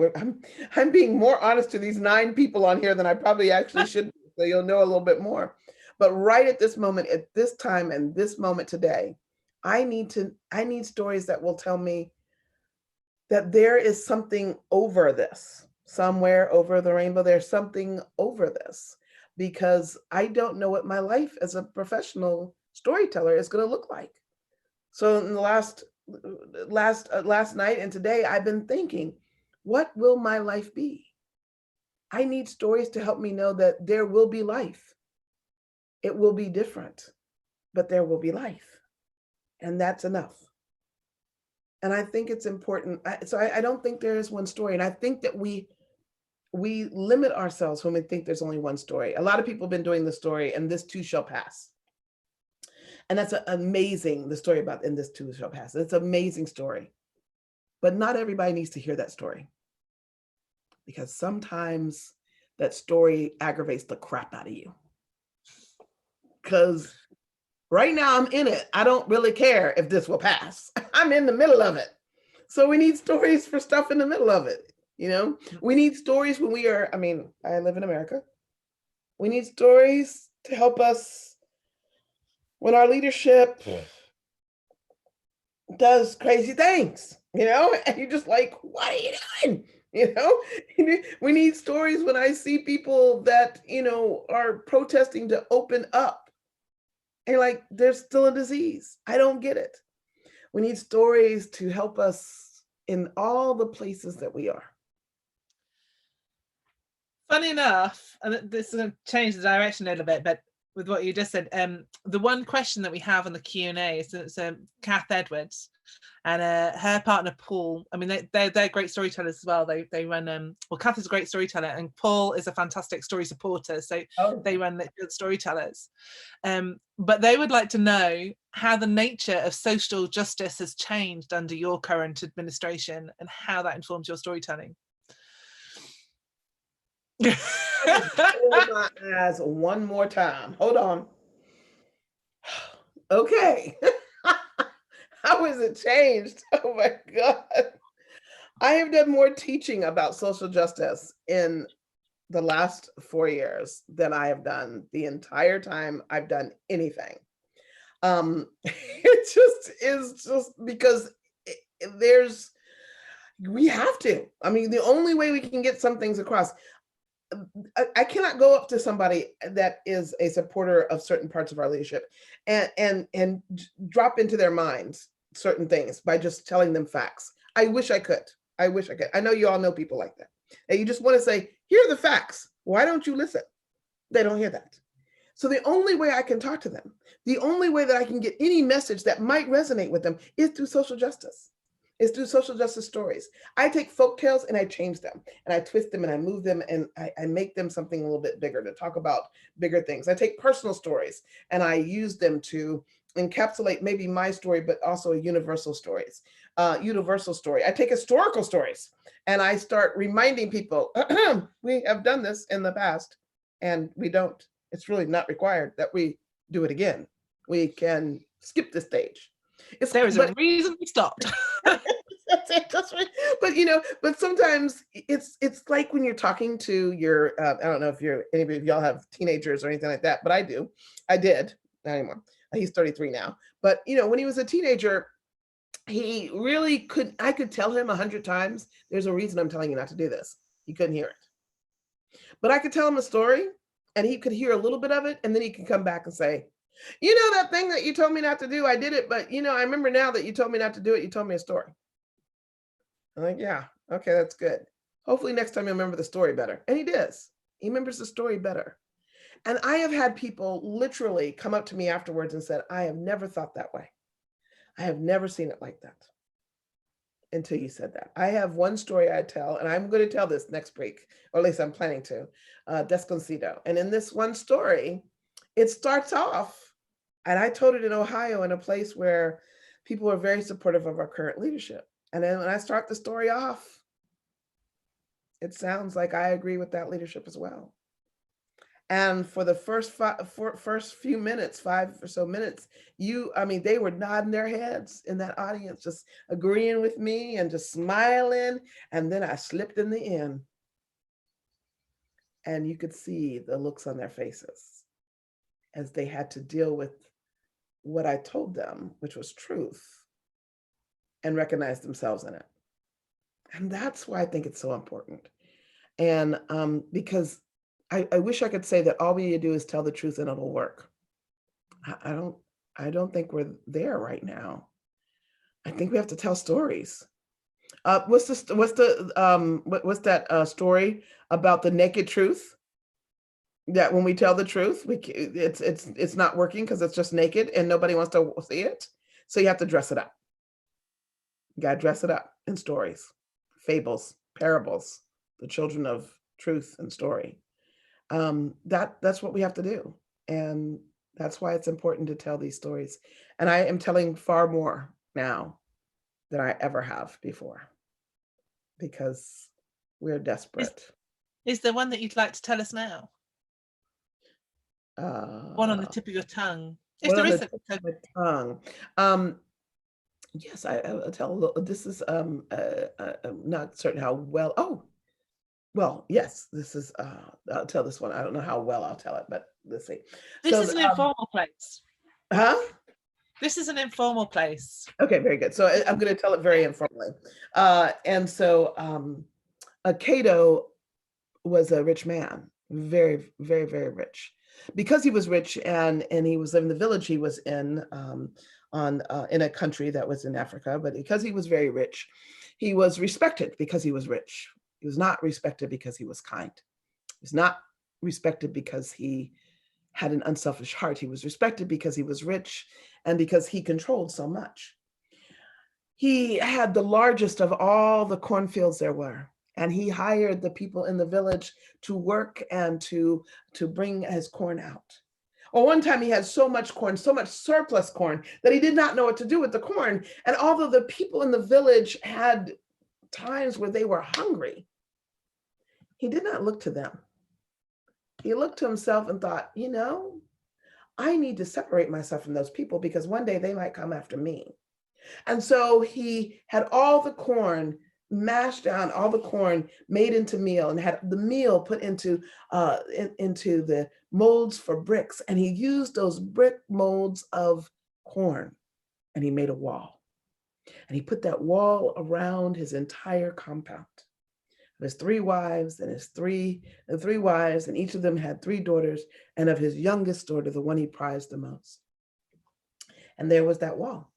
Speaker 2: I'm being more honest to these 9 people on here than I probably actually should be, so you'll know a little bit more. But right at this moment, at this time and this moment today, I need stories that will tell me that there is something over this, somewhere over the rainbow. There's something over this, because I don't know what my life as a professional storyteller is going to look like. So in the last night and today, I've been thinking, what will my life be? I need stories to help me know that there will be life. It will be different, but there will be life, and that's enough. And I think it's important. I don't think there is one story, and I think that we limit ourselves when we think there's only one story. A lot of people have been doing the story, and this too shall pass. And that's amazing, the story about "and this too shall pass." It's an amazing story. But not everybody needs to hear that story, because sometimes that story aggravates the crap out of you. Because right now I'm in it. I don't really care if this will pass. I'm in the middle of it. So we need stories for stuff in the middle of it. You know, we need stories when we are, I mean, I live in America. We need stories to help us when our leadership does crazy things, you know, and you're just like, what are you doing? You know, we need stories when I see people that, you know, are protesting to open up. And like, there's still a disease. I don't get it. We need stories to help us in all the places that we are.
Speaker 1: Funny enough, and this is going to change the direction a little bit, but with what you just said, the one question that we have on the Q&A is it's Kath Edwards and her partner Paul. I mean, they're great storytellers as well. They run well, Kath is a great storyteller, and Paul is a fantastic story supporter. So they run the Good Storytellers. But they would like to know how the nature of social justice has changed under your current administration and how that informs your storytelling.
Speaker 2: Hold my eyes one more time. Hold on. Okay. How has it changed? Oh my God. I have done more teaching about social justice in the last 4 years than I have done the entire time I've done anything. It just is just because we have to. I mean, the only way we can get some things across, I cannot go up to somebody that is a supporter of certain parts of our leadership and drop into their minds certain things by just telling them facts. I wish I could. I know you all know people like that. And you just want to say, here are the facts. Why don't you listen? They don't hear that. So the only way I can talk to them, the only way that I can get any message that might resonate with them is through social justice. Is through social justice stories. I take folk tales and I change them and I twist them and I move them and I make them something a little bit bigger to talk about bigger things. I take personal stories and I use them to encapsulate maybe my story, but also a universal story. I take historical stories and I start reminding people, we have done this in the past and we don't, it's really not required that we do it again. We can skip this stage.
Speaker 1: There is a reason we stopped.
Speaker 2: That's right. But but sometimes it's like when you're talking to your, I don't know if anybody of y'all have teenagers or anything like that, but I do. I did, not anymore. He's 33 now. But when he was a teenager, he really I could tell him 100 times, there's a reason I'm telling you not to do this. He couldn't hear it. But I could tell him a story and he could hear a little bit of it. And then he could come back and say, that thing that you told me not to do, I did it. But, I remember now that you told me not to do it, you told me a story. I'm like, yeah, okay, that's good. Hopefully next time you'll remember the story better. And he does. He remembers the story better. And I have had people literally come up to me afterwards and said, I have never thought that way. I have never seen it like that until you said that. I have one story I tell, and I'm going to tell this next break, or at least I'm planning to, Desconocido. And in this one story, it starts off, and I told it in Ohio in a place where people were very supportive of our current leadership. And then when I start the story off, it sounds like I agree with that leadership as well. And for the first few minutes, 5 or so minutes, they were nodding their heads in that audience, just agreeing with me and just smiling. And then I slipped in the end. And you could see the looks on their faces as they had to deal with what I told them, which was truth, and recognize themselves in it. And that's why I think it's so important. And because I wish I could say that all we need to do is tell the truth and it'll work. I don't think we're there right now. I think we have to tell stories. What's that story about the naked truth? That when we tell the truth, it's not working because it's just naked and nobody wants to see it. So you have to dress it up. You got to dress it up in stories, fables, parables, the children of truth and story. That's what we have to do. And that's why it's important to tell these stories. And I am telling far more now than I ever have before because we're desperate.
Speaker 1: Is there one that you'd like to tell us now? One on the tip of your tongue. If there is a
Speaker 2: tongue. Yes, I'll tell a little. This is I'm not certain how well. Oh, well, yes, this is, I'll tell this one. I don't know how well I'll tell it, but let's see.
Speaker 1: This is an informal place.
Speaker 2: Huh?
Speaker 1: This is an informal place.
Speaker 2: Okay, very good. So I'm going to tell it very informally. And so Cato was a rich man, very, very, very rich. Because he was rich and he was in the village he was in a country that was in Africa, but because he was very rich, he was respected because he was rich. He was not respected because he was kind. He was not respected because he had an unselfish heart. He was respected because he was rich and because he controlled so much. He had the largest of all the cornfields there were, and he hired the people in the village to work and to bring his corn out. Or one time he had so much corn, so much surplus corn, that he did not know what to do with the corn. And although the people in the village had times where they were hungry, he did not look to them. He looked to himself and thought, I need to separate myself from those people because one day they might come after me. And so he had all the corn mashed down, all the corn made into meal, and had the meal put into the molds for bricks. And he used those brick molds of corn and he made a wall. And he put that wall around his entire compound. His 3 wives and his three wives, and each of them had 3 daughters, and of his youngest daughter, the one he prized the most. And there was that wall.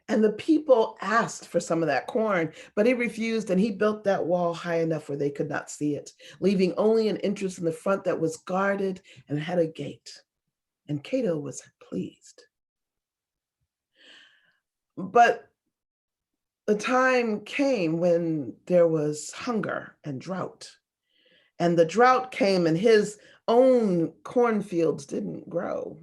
Speaker 2: And the people asked for some of that corn, but he refused, and he built that wall high enough where they could not see it, leaving only an entrance in the front that was guarded and had a gate. And Cato was pleased. But the time came when there was hunger and drought. And the drought came and his own cornfields didn't grow.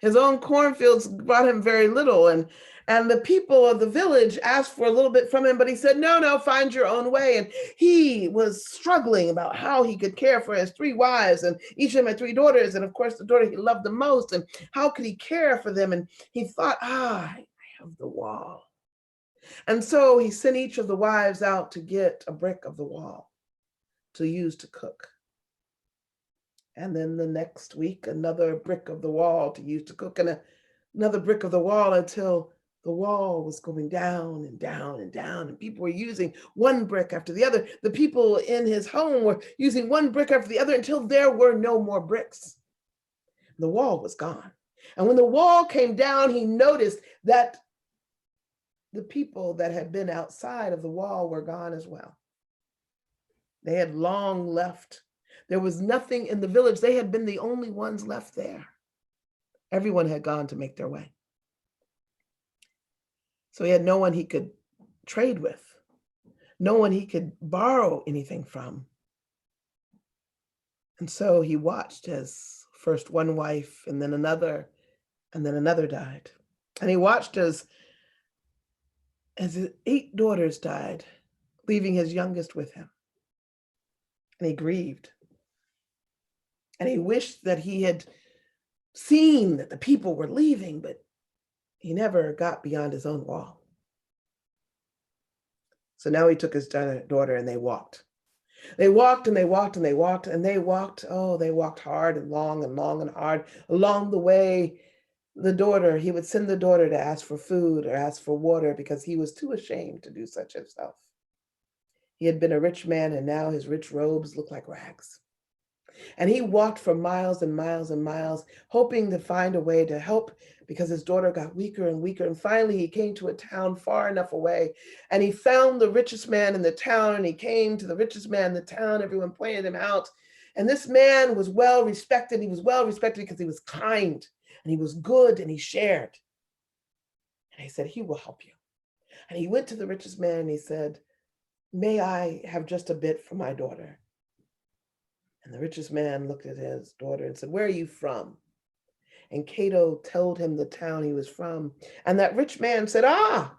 Speaker 2: His own cornfields brought him very little. And the people of the village asked for a little bit from him, but he said, no, find your own way. And he was struggling about how he could care for his 3 wives, and each of them had 3 daughters. And of course, the daughter he loved the most. And how could he care for them? And he thought, I have the wall. And so he sent each of the wives out to get a brick of the wall to use to cook. And then the next week, another brick of the wall to use to cook, and another brick of the wall, until the wall was going down and down and down, and people were using one brick after the other. The people in his home were using one brick after the other until there were no more bricks. The wall was gone. And when the wall came down, he noticed that the people that had been outside of the wall were gone as well. They had long left. There was nothing in the village. They had been the only ones left there. Everyone had gone to make their way. So he had no one he could trade with, no one he could borrow anything from. And so he watched as first one wife and then another died. And he watched as his 8 daughters died, leaving his youngest with him. And he grieved. And he wished that he had seen that the people were leaving, but he never got beyond his own wall. So now he took his daughter and they walked. They walked and they walked and they walked and they walked. Oh, they walked hard and long and hard. Along the way, he would send the daughter to ask for food or ask for water because he was too ashamed to do such himself. He had been a rich man and now his rich robes looked like rags. And he walked for miles and miles and miles, hoping to find a way to help because his daughter got weaker and weaker. And finally, he came to a town far enough away and he found the richest man in the town, and he came to the richest man in the town. Everyone pointed him out. And this man was well respected. He was well respected because he was kind and he was good and he shared. And he said, he will help you. And he went to the richest man and he said, may I have just a bit for my daughter? And the richest man looked at his daughter and said, where are you from? And Cato told him the town he was from. And that rich man said, I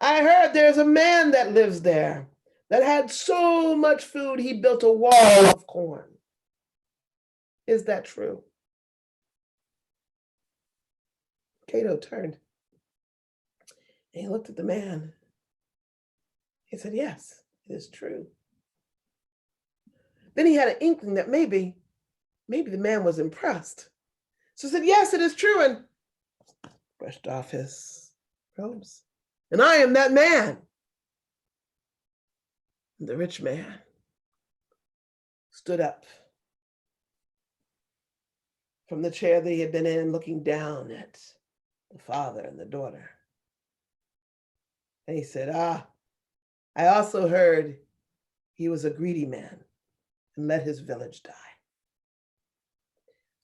Speaker 2: heard there's a man that lives there that had so much food, he built a wall of corn. Is that true? Cato turned and he looked at the man. He said, yes, it is true. Then he had an inkling that maybe the man was impressed. So he said, yes, it is true, and brushed off his robes. And I am that man. And the rich man stood up from the chair that he had been in, looking down at the father and the daughter. And he said, I also heard he was a greedy man and let his village die.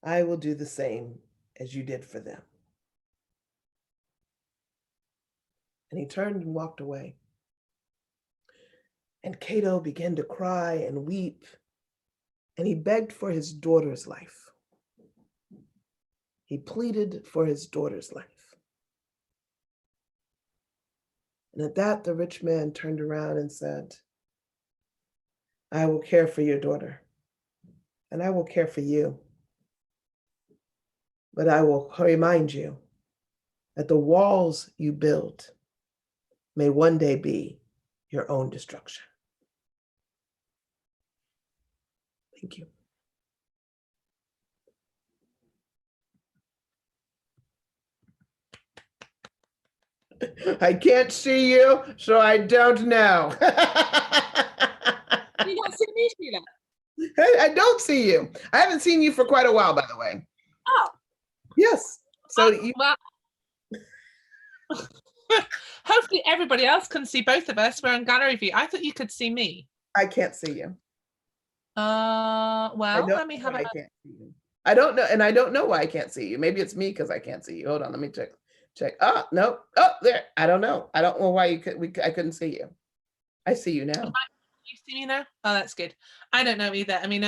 Speaker 2: I will do the same as you did for them. And he turned and walked away. And Cato began to cry and weep, and he begged for his daughter's life. He pleaded for his daughter's life. And at that, the rich man turned around and said, I will care for your daughter, and I will care for you. But I will remind you that the walls you build may one day be your own destruction. Thank you. I can't see you, so I don't know.
Speaker 3: You don't see me, Sheila?
Speaker 2: I don't see you. I haven't seen you for quite a while, by the way.
Speaker 3: Oh.
Speaker 2: Yes. So
Speaker 1: well, hopefully everybody else can see both of us. We're on gallery view. I thought you could see me.
Speaker 2: I can't see you.
Speaker 1: Well, let me have a...
Speaker 2: I can't see you. I don't know, and I don't know why I can't see you. Maybe it's me because I can't see you. Hold on, let me check. Oh, no. Oh, there. I don't know. I don't know why I couldn't see you. I see you now.
Speaker 1: You see me now? Oh, that's good. I don't know either. I mean,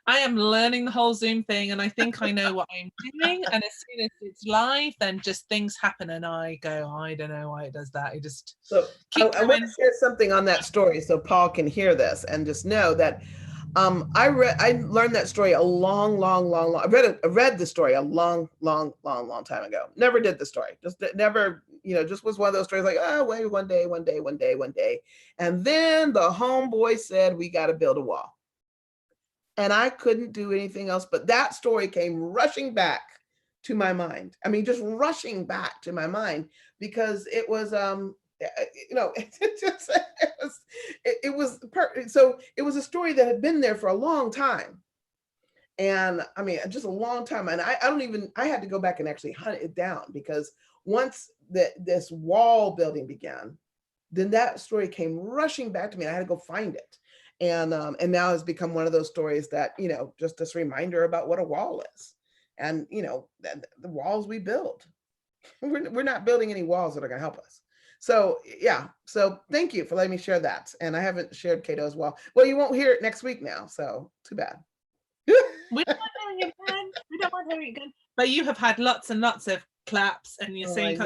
Speaker 1: I am learning the whole Zoom thing, and I think I know what I'm doing. And as soon as it's live, then just things happen, and I go, I don't know why it does that. I just
Speaker 2: I want to share something on that story so Paul can hear this and just know that I learned that story a long. I read the story a long time ago. Never did the story. Just never, just was one of those stories like, oh, wait, one day. And then the homeboy said, we got to build a wall. And I couldn't do anything else, but that story came rushing back to my mind. I mean, just rushing back to my mind, because it was, so it was a story that had been there for a long time. And I mean, just a long time. And I had to go back and actually hunt it down, because once this wall building began, then that story came rushing back to me. I had to go find it. And now it's become one of those stories that, just this reminder about what a wall is. And, the walls we build, we're not building any walls that are going to help us. So, yeah. So thank you for letting me share that. And I haven't shared Cato as well. Well, you won't hear it next week now. So too bad.
Speaker 1: We don't want hearing it again. We don't want hearing it again. But you have had lots and lots of claps, and you're saying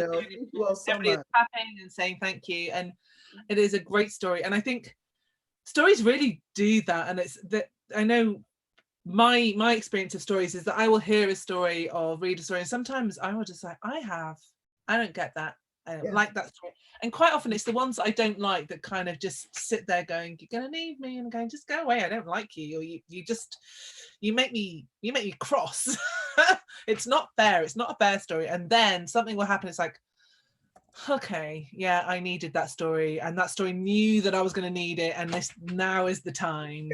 Speaker 2: well, so
Speaker 1: everybody's clapping and saying thank you. And it is a great story. And I think stories really do that. And it's that I know my experience of stories is that I will hear a story or read a story, and sometimes I will just like, I don't get that. I don't like that story. And quite often it's the ones I don't like that kind of just sit there going, you're gonna need me, and I'm going, just go away, I don't like you, or you make me cross. It's not fair, it's not a fair story. And then something will happen, it's like, okay, yeah, I needed that story, and that story knew that I was going to need it, and now is the time.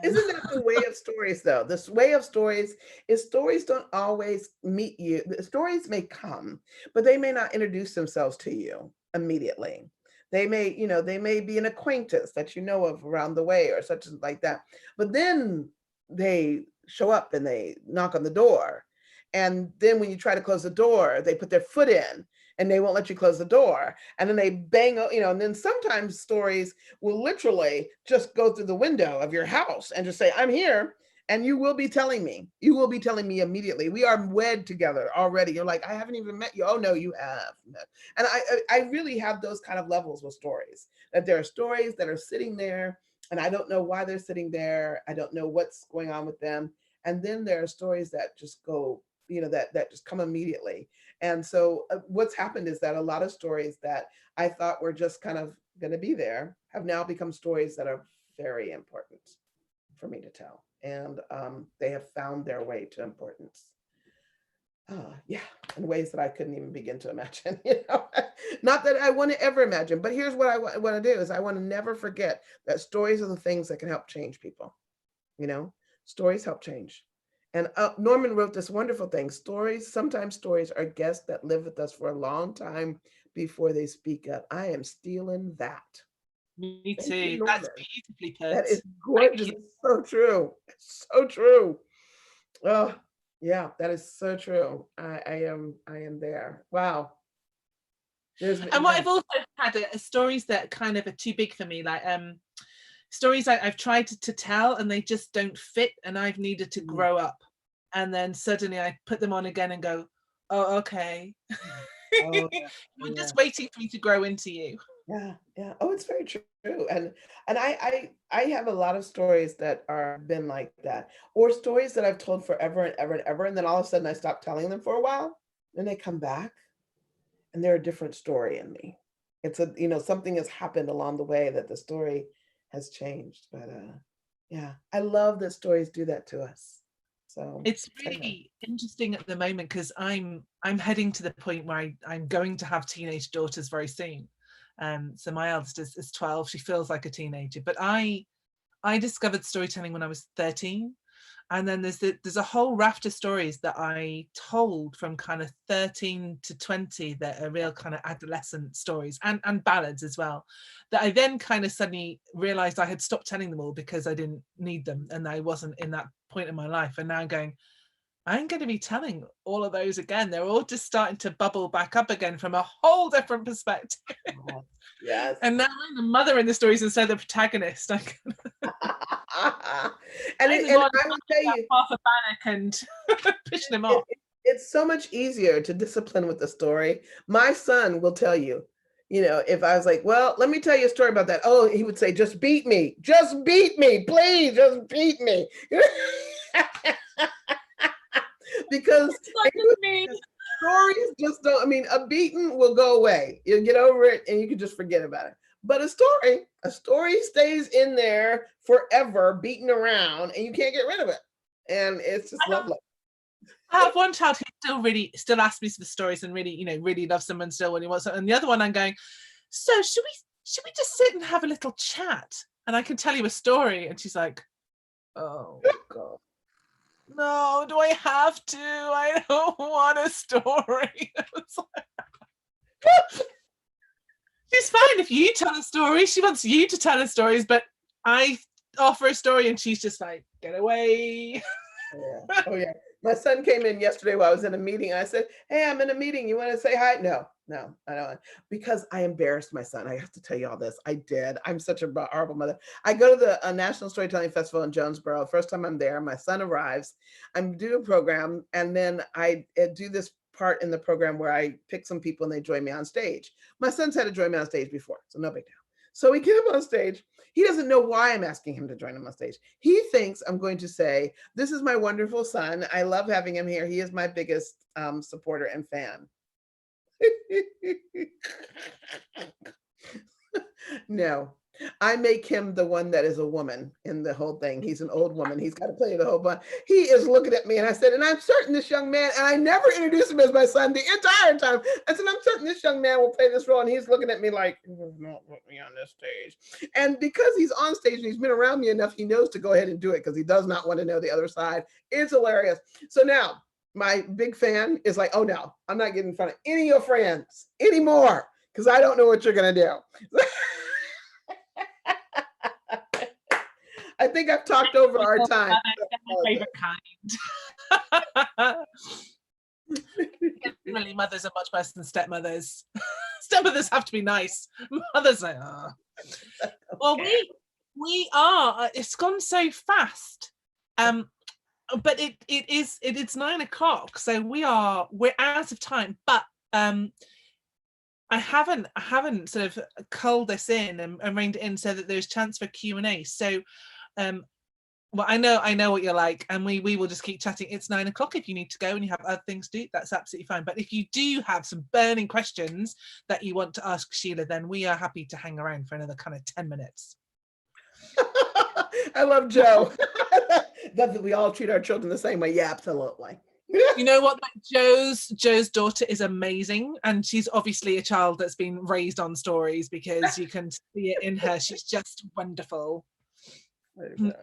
Speaker 2: Isn't that the way of stories, though? This way of stories is stories don't always meet you. The stories may come, but they may not introduce themselves to you immediately. They may be an acquaintance that you know of around the way or such like that. But then they show up and they knock on the door. And then when you try to close the door, they put their foot in and they won't let you close the door. And then they bang, and then sometimes stories will literally just go through the window of your house and just say, I'm here. And you will be telling me immediately. We are wed together already. You're like, I haven't even met you. Oh no, you have. And I really have those kind of levels with stories, that there are stories that are sitting there and I don't know why they're sitting there. I don't know what's going on with them. And then there are stories that just go, that just come immediately. And so what's happened is that a lot of stories that I thought were just kind of going to be there have now become stories that are very important for me to tell. And they have found their way to importance. In ways that I couldn't even begin to imagine, not that I want to ever imagine, but here's what I want to do is I want to never forget that stories are the things that can help change people. Stories help change. And Norman wrote this wonderful thing. Sometimes stories are guests that live with us for a long time before they speak up. I am stealing that.
Speaker 1: Me too. That's beautifully put.
Speaker 2: That is gorgeous. It's so true. It's so true. Oh, yeah, that is so true. I am there. Wow.
Speaker 1: And what I've also had are stories that kind of are too big for me, like stories I've tried to tell and they just don't fit, and I've needed to grow up, and then suddenly I put them on again and go, oh, okay. You're just waiting for me to grow into you.
Speaker 2: Yeah. Oh, it's very true. And I have a lot of stories that are been like that, or stories that I've told forever and ever and ever, and then all of a sudden I stop telling them for a while, then they come back and they're a different story in me. It's something has happened along the way that the story has changed. But I love that stories do that to us. So
Speaker 1: it's really interesting at the moment, because I'm heading to the point where I'm going to have teenage daughters very soon. So my eldest is 12. She feels like a teenager, but I discovered storytelling when I was 13. And then there's a whole raft of stories that I told from kind of 13 to 20 that are real kind of adolescent stories, and ballads as well, that I then kind of suddenly realized I had stopped telling them all because I didn't need them and I wasn't in that point in my life. And now I'm going, I'm going to be telling all of those again. They're all just starting to bubble back up again from a whole different perspective.
Speaker 2: Yes.
Speaker 1: And now I'm the mother in the stories instead of the protagonist.
Speaker 2: And I will tell you,
Speaker 1: half a panic and pushing them off.
Speaker 2: It's so much easier to discipline with the story. My son will tell you, if I was like, well, let me tell you a story about that. Oh, he would say, just beat me, please, just beat me. Because Stories just don't, I mean, a beating will go away. You'll get over it and you can just forget about it. But a story stays in there forever, beating around, and you can't get rid of it. And it's just lovely.
Speaker 1: I have one child who still asks me for the stories and really, really loves them and still when he wants them. And the other one I'm going, so should we just sit and have a little chat? And I can tell you a story. And she's like, oh God. No, do I have to? I don't want a story. She's fine if you tell a story. She wants you to tell her stories, but I offer a story and she's just like, get away.
Speaker 2: Yeah. Oh yeah. My son came in yesterday while I was in a meeting. I said, hey, I'm in a meeting. You want to say hi? No, I don't. Because I embarrassed my son. I have to tell you all this. I did. I'm such a horrible mother. I go to the National Storytelling Festival in Jonesboro. First time I'm there, my son arrives. I'm doing a program, and then I do this part in the program where I pick some people and they join me on stage. My son's had to join me on stage before, so no big deal. So we get him on stage. He doesn't know why I'm asking him to join him on stage. He thinks I'm going to say, this is my wonderful son. I love having him here. He is my biggest supporter and fan. No, I make him the one that is a woman in the whole thing. He's an old woman. He's got to play the whole bunch. He is looking at me and I said, and I'm certain this young man, and I never introduced him as my son the entire time. I said, I'm certain this young man will play this role. And he's looking at me like, you will not put me on this stage. And because he's on stage and he's been around me enough, he knows to go ahead and do it because he does not want to know the other side. It's hilarious. So now my big fan is like, oh no, I'm not getting in front of any of your friends anymore because I don't know what you're going to do. I think I've talked over our time.
Speaker 1: My favorite kind. Really, mothers are much worse than stepmothers. Stepmothers have to be nice. Mothers are. Well, we are. It's gone so fast. But it's 9 o'clock, so we're out of time. But I haven't sort of culled this in and reined it in so that there's chance for Q&A. So well, I know what you're like, and we will just keep chatting. It's 9 o'clock. If you need to go and you have other things to do, that's absolutely fine. But if you do have some burning questions that you want to ask Sheila, then we are happy to hang around for another kind of 10 minutes.
Speaker 2: I love Joe. That we all treat our children the same way. Yeah, absolutely.
Speaker 1: You know what? Joe's daughter is amazing, and she's obviously a child that's been raised on stories because you can see it in her. She's just wonderful.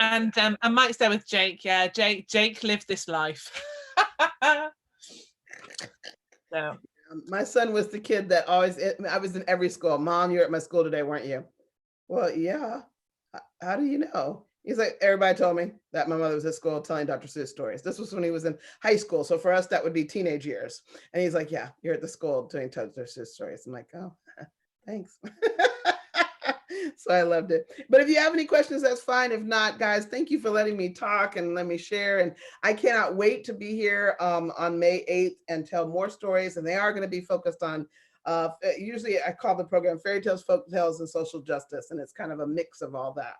Speaker 1: And Mike's there with Jake. Yeah, Jake lived this life. So.
Speaker 2: My son was the kid that always, I was in every school. Mom, you're at my school today, weren't you? Well, yeah. How do you know? He's like, everybody told me that my mother was at school telling Dr. Seuss stories. This was when he was in high school. So for us, that would be teenage years. And he's like, yeah, you're at the school doing Dr. Seuss stories. I'm like, oh, thanks. So I loved it. But if you have any questions, that's fine. If not, guys, thank you for letting me talk and let me share. And I cannot wait to be here on May 8th and tell more stories. And they are going to be focused on, usually I call the program Fairy Tales, Folk Tales, and Social Justice. And it's kind of a mix of all that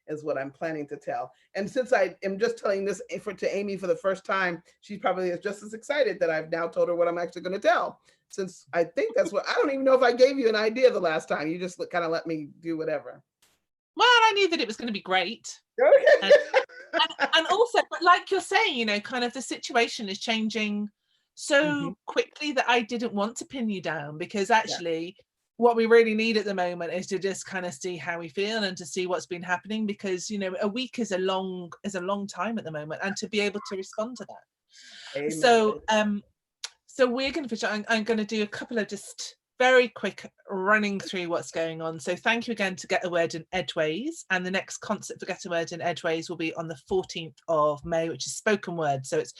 Speaker 2: is what I'm planning to tell. And since I am just telling this to Amy for the first time, she probably is just as excited that I've now told her what I'm actually going to tell. Since I think that's what, I don't even know if I gave you an idea the last time. You just kind of let me do whatever.
Speaker 1: Well, I knew that it was going to be great.
Speaker 2: Okay.
Speaker 1: and also, but like you're saying, kind of the situation is changing so quickly that I didn't want to pin you down, because actually what we really need at the moment is to just kind of see how we feel and to see what's been happening, because a week is a long time at the moment, and to be able to respond to that. Amen. So we're going to finish. I'm going to do a couple of just very quick running through what's going on. So thank you again to Get a Word in Edgeways, and the next concert for Get a Word in Edgeways will be on the 14th of May, which is spoken word. So it's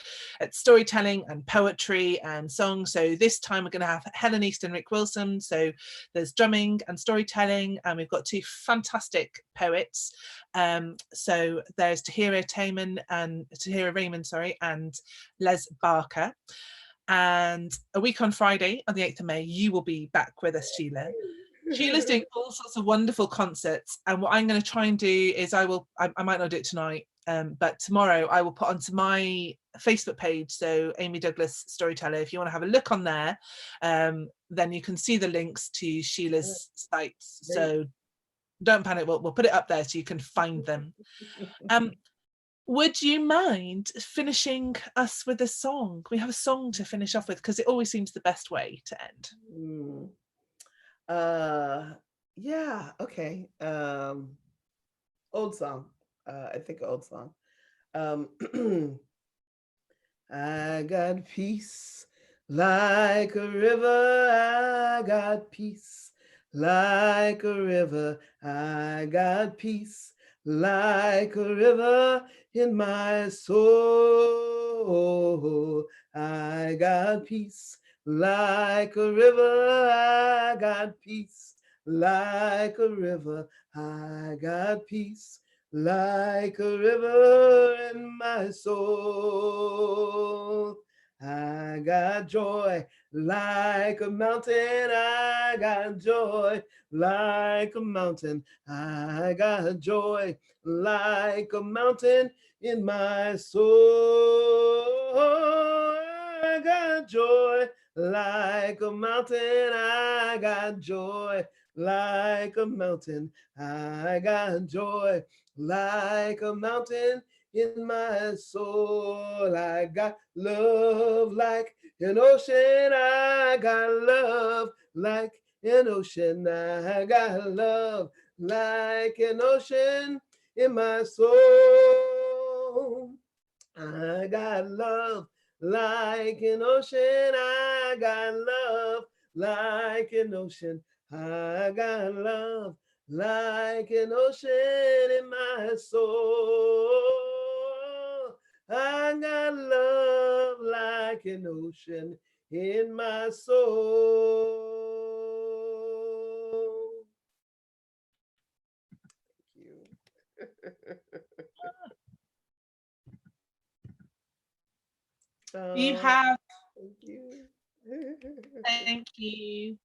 Speaker 1: storytelling and poetry and song. So this time we're going to have Helen East and Rick Wilson. So there's drumming and storytelling, and we've got two fantastic poets. So there's Tahira Raymond, and Les Barker. And a week on Friday, on the 8th of May, you will be back with us, Sheila. Sheila's doing all sorts of wonderful concerts, and what I'm going to try and do is I might not do it tonight, But tomorrow I will put onto my Facebook page, so Amy Douglas Storyteller. If you want to have a look on there, then you can see the links to Sheila's sites. So don't panic, we'll put it up there so you can find them. Would you mind finishing us with a song? We have a song to finish off with, because it always seems the best way to end.
Speaker 2: Yeah, okay. Old song. I think old song. I got peace like a river. I got peace like a river. I got peace like a river in my soul. I got peace like a river. I got peace like a river. I got peace like a river in my soul. I got joy like a mountain. I got joy like a mountain. I got joy like a mountain in my soul. I got joy like a mountain. I got joy like a mountain. I got joy like a mountain in my soul. I got love like an ocean. I got love like an ocean. I got love like an ocean in my soul. I got love like an ocean. I got love like an ocean. I got love like an ocean in my soul. I got love like an ocean in my soul. Thank you.
Speaker 1: You have.
Speaker 2: Thank you.
Speaker 1: Thank you.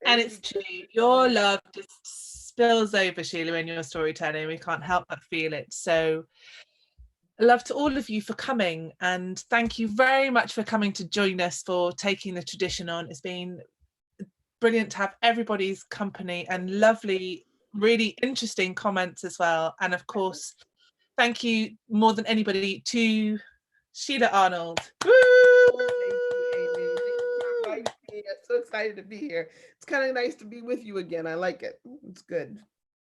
Speaker 1: And it's true, your love just spills over, Sheila, in your storytelling. We can't help but feel it. So love to all of you for coming, and thank you very much for coming to join us for taking the tradition on. It's been brilliant to have everybody's company and lovely, really interesting comments as well. And of course, thank you more than anybody to Sheila Arnold.
Speaker 2: Woo! Thank you, Amy. I'm so excited to be here. It's kind of nice to be with you again. I like it. It's good.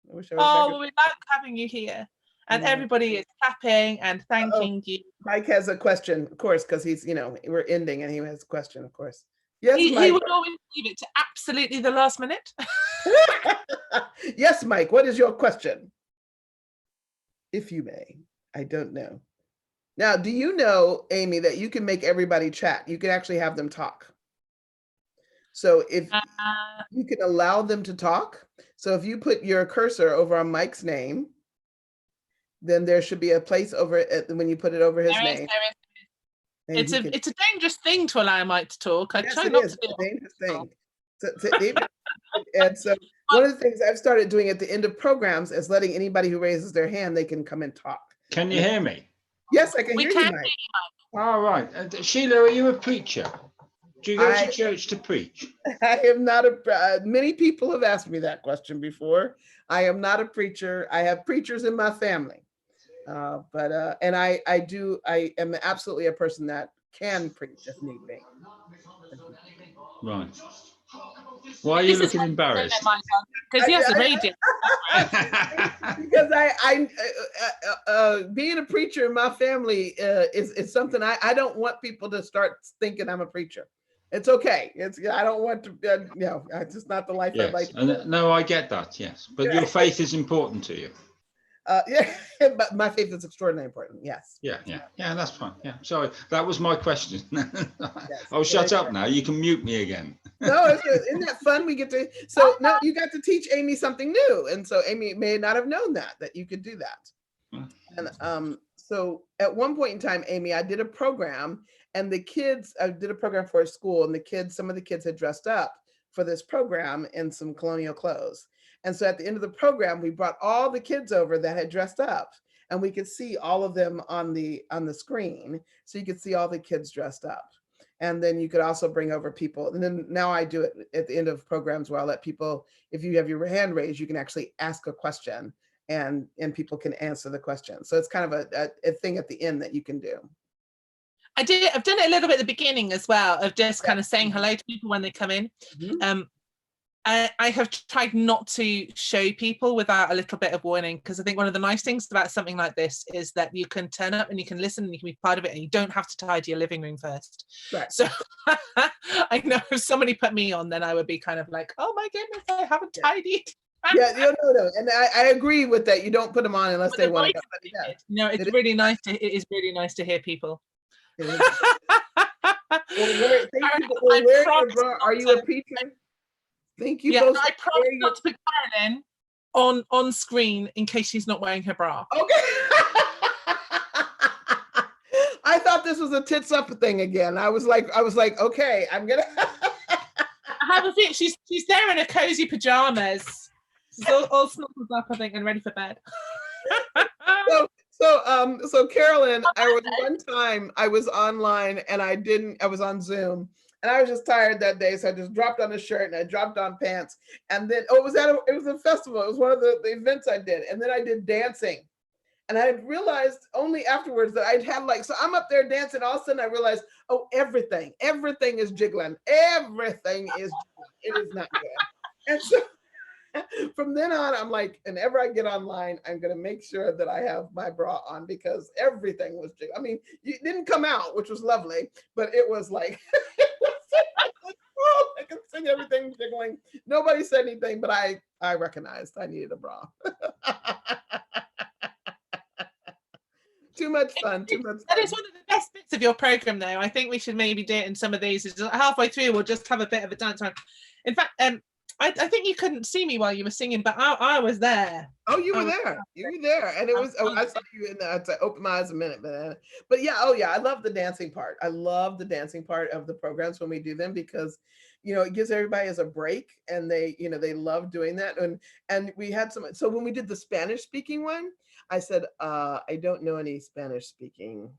Speaker 2: I wish I was
Speaker 1: well, we like having you here. And everybody is clapping and thanking you.
Speaker 2: Mike has a question, of course, because he's, we're ending and he has a question, of course. Yes,
Speaker 1: Mike.
Speaker 2: He
Speaker 1: would always leave it to absolutely the last minute.
Speaker 2: Yes, Mike, what is your question? If you may, I don't know. Now, do you know, Amy, that you can make everybody chat? You can actually have them talk. So if you can allow them to talk, so if you put your cursor over on Mike's name, then there should be a place over it when you put it over his name.
Speaker 1: It's a dangerous thing to allow Mike to talk. I try not to do it.
Speaker 2: It's a dangerous thing. And so one of the things I've started doing at the end of programs is letting anybody who raises their hand, they can come and talk.
Speaker 3: Can you hear me?
Speaker 2: Yes, I can hear you, Mike.
Speaker 3: All right. Sheila, are you a preacher? Do you go to church to preach?
Speaker 2: I am not many people have asked me that question before. I am not a preacher. I have preachers in my family. And I am absolutely a person that can preach if need be.
Speaker 3: Right. Why are you looking embarrassed?
Speaker 1: Because he has a radio.
Speaker 2: Because being a preacher in my family is something I don't want people to start thinking I'm a preacher. It's okay. I don't want to. It's just not the life I'd like.
Speaker 3: No, I get that. Yes, but your faith is important to you.
Speaker 2: Yeah, but my faith is extraordinarily important. Yes.
Speaker 3: Yeah, that's fine. Yeah, sorry, that was my question. I'll shut up now. You can mute me again.
Speaker 2: No, isn't that fun? We get to. So no, you got to teach Amy something new, and so Amy may not have known that you could do that. And so at one point in time, Amy, I did a program, and I did a program for a school, and some of the kids had dressed up for this program in some colonial clothes. And so at the end of the program, we brought all the kids over that had dressed up. and we could see all of them on the screen, so you could see all the kids dressed up. And then you could also bring over people. And then now I do it at the end of programs where I let people, if you have your hand raised, you can actually ask a question, and people can answer the question. So it's kind of a thing at the end that you can do.
Speaker 1: I've done it a little bit at the beginning as well, of just kind of saying hello to people when they come in. I have tried not to show people without a little bit of warning, because I think one of the nice things about something like this is that you can turn up and you can listen and you can be part of it, and you don't have to tidy your living room first.
Speaker 2: Right.
Speaker 1: So I know if somebody put me on, then I would be kind of like, oh my goodness, I haven't tidied.
Speaker 2: Yeah, no. And I agree with that. You don't put them on unless they want to go. Yeah.
Speaker 1: No, it is really nice to hear people.
Speaker 2: Well, are you a preacher? Thank you.
Speaker 1: Yeah, I promise not to put Carolyn on screen in case she's not wearing her bra.
Speaker 2: Okay. I thought this was a tits up thing again. I was like, okay, I'm gonna.
Speaker 1: I have a feeling she's there in her cozy pajamas. She's all snuggled up, I think, and ready for bed.
Speaker 2: So Carolyn, one time I was online and I was on Zoom. And I was just tired that day, so I just dropped on a shirt and I dropped on pants. And then, it was a festival. It was one of the events I did. And then I did dancing. And I realized only afterwards that I'd had so I'm up there dancing. All of a sudden I realized, oh, everything is jiggling. Everything is jiggling. It is not good. And so from then on, I'm like, whenever I get online, I'm going to make sure that I have my bra on, because everything was jiggling. I mean, it didn't come out, which was lovely, but it was like, I could see everything jiggling. Nobody said anything, but I recognized I needed a bra. Too much fun.
Speaker 1: That is one of the best bits of your program, though. I think we should maybe do it in some of these. Halfway through, we'll just have a bit of a dance around. In fact, I think you couldn't see me while you were singing, but I was there.
Speaker 2: Oh, you were there. You were there. And it was, I saw you in the, to open my eyes a minute, but yeah, I love the dancing part. I love the dancing part of the programs when we do them, because, it gives everybody as a break, and they love doing that. And we had so when we did the Spanish speaking one, I said, I don't know any Spanish speaking,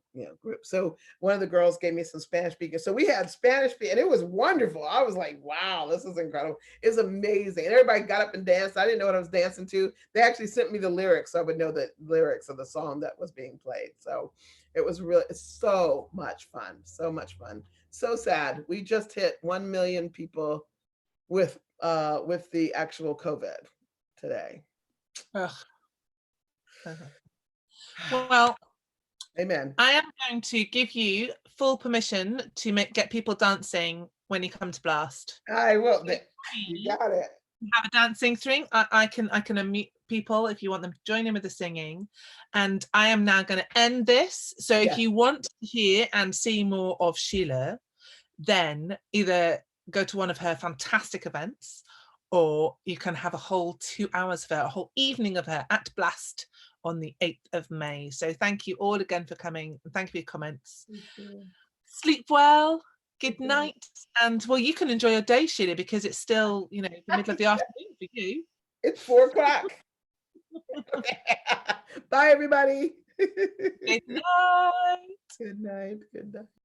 Speaker 2: group. So one of the girls gave me some Spanish speaking. So we had Spanish and it was wonderful. I was like, wow, this is incredible. It's amazing. And everybody got up and danced. I didn't know what I was dancing to. They actually sent me the lyrics, so I would know the lyrics of the song that was being played. So it was so much fun. So much fun. So sad. We just hit 1 million people with the actual COVID today.
Speaker 1: Ugh. Well,
Speaker 2: amen.
Speaker 1: I am going to give you full permission to get people dancing when you come to Blast.
Speaker 2: I will. You got it.
Speaker 1: Have a dancing thing. I can unmute people if you want them to join in with the singing. And I am now going to end this. So if you want to hear and see more of Sheila, then either go to one of her fantastic events, or you can have a whole 2 hours of her, a whole evening of her at Blast on the 8th of May. So thank you all again for coming, and thank you for your comments. Sleep well, good night, and well, you can enjoy your day, Sheila, because it's still, the middle of the afternoon for you.
Speaker 2: It's 4 o'clock. Bye, everybody.
Speaker 1: Good night.
Speaker 2: Good night. Good night.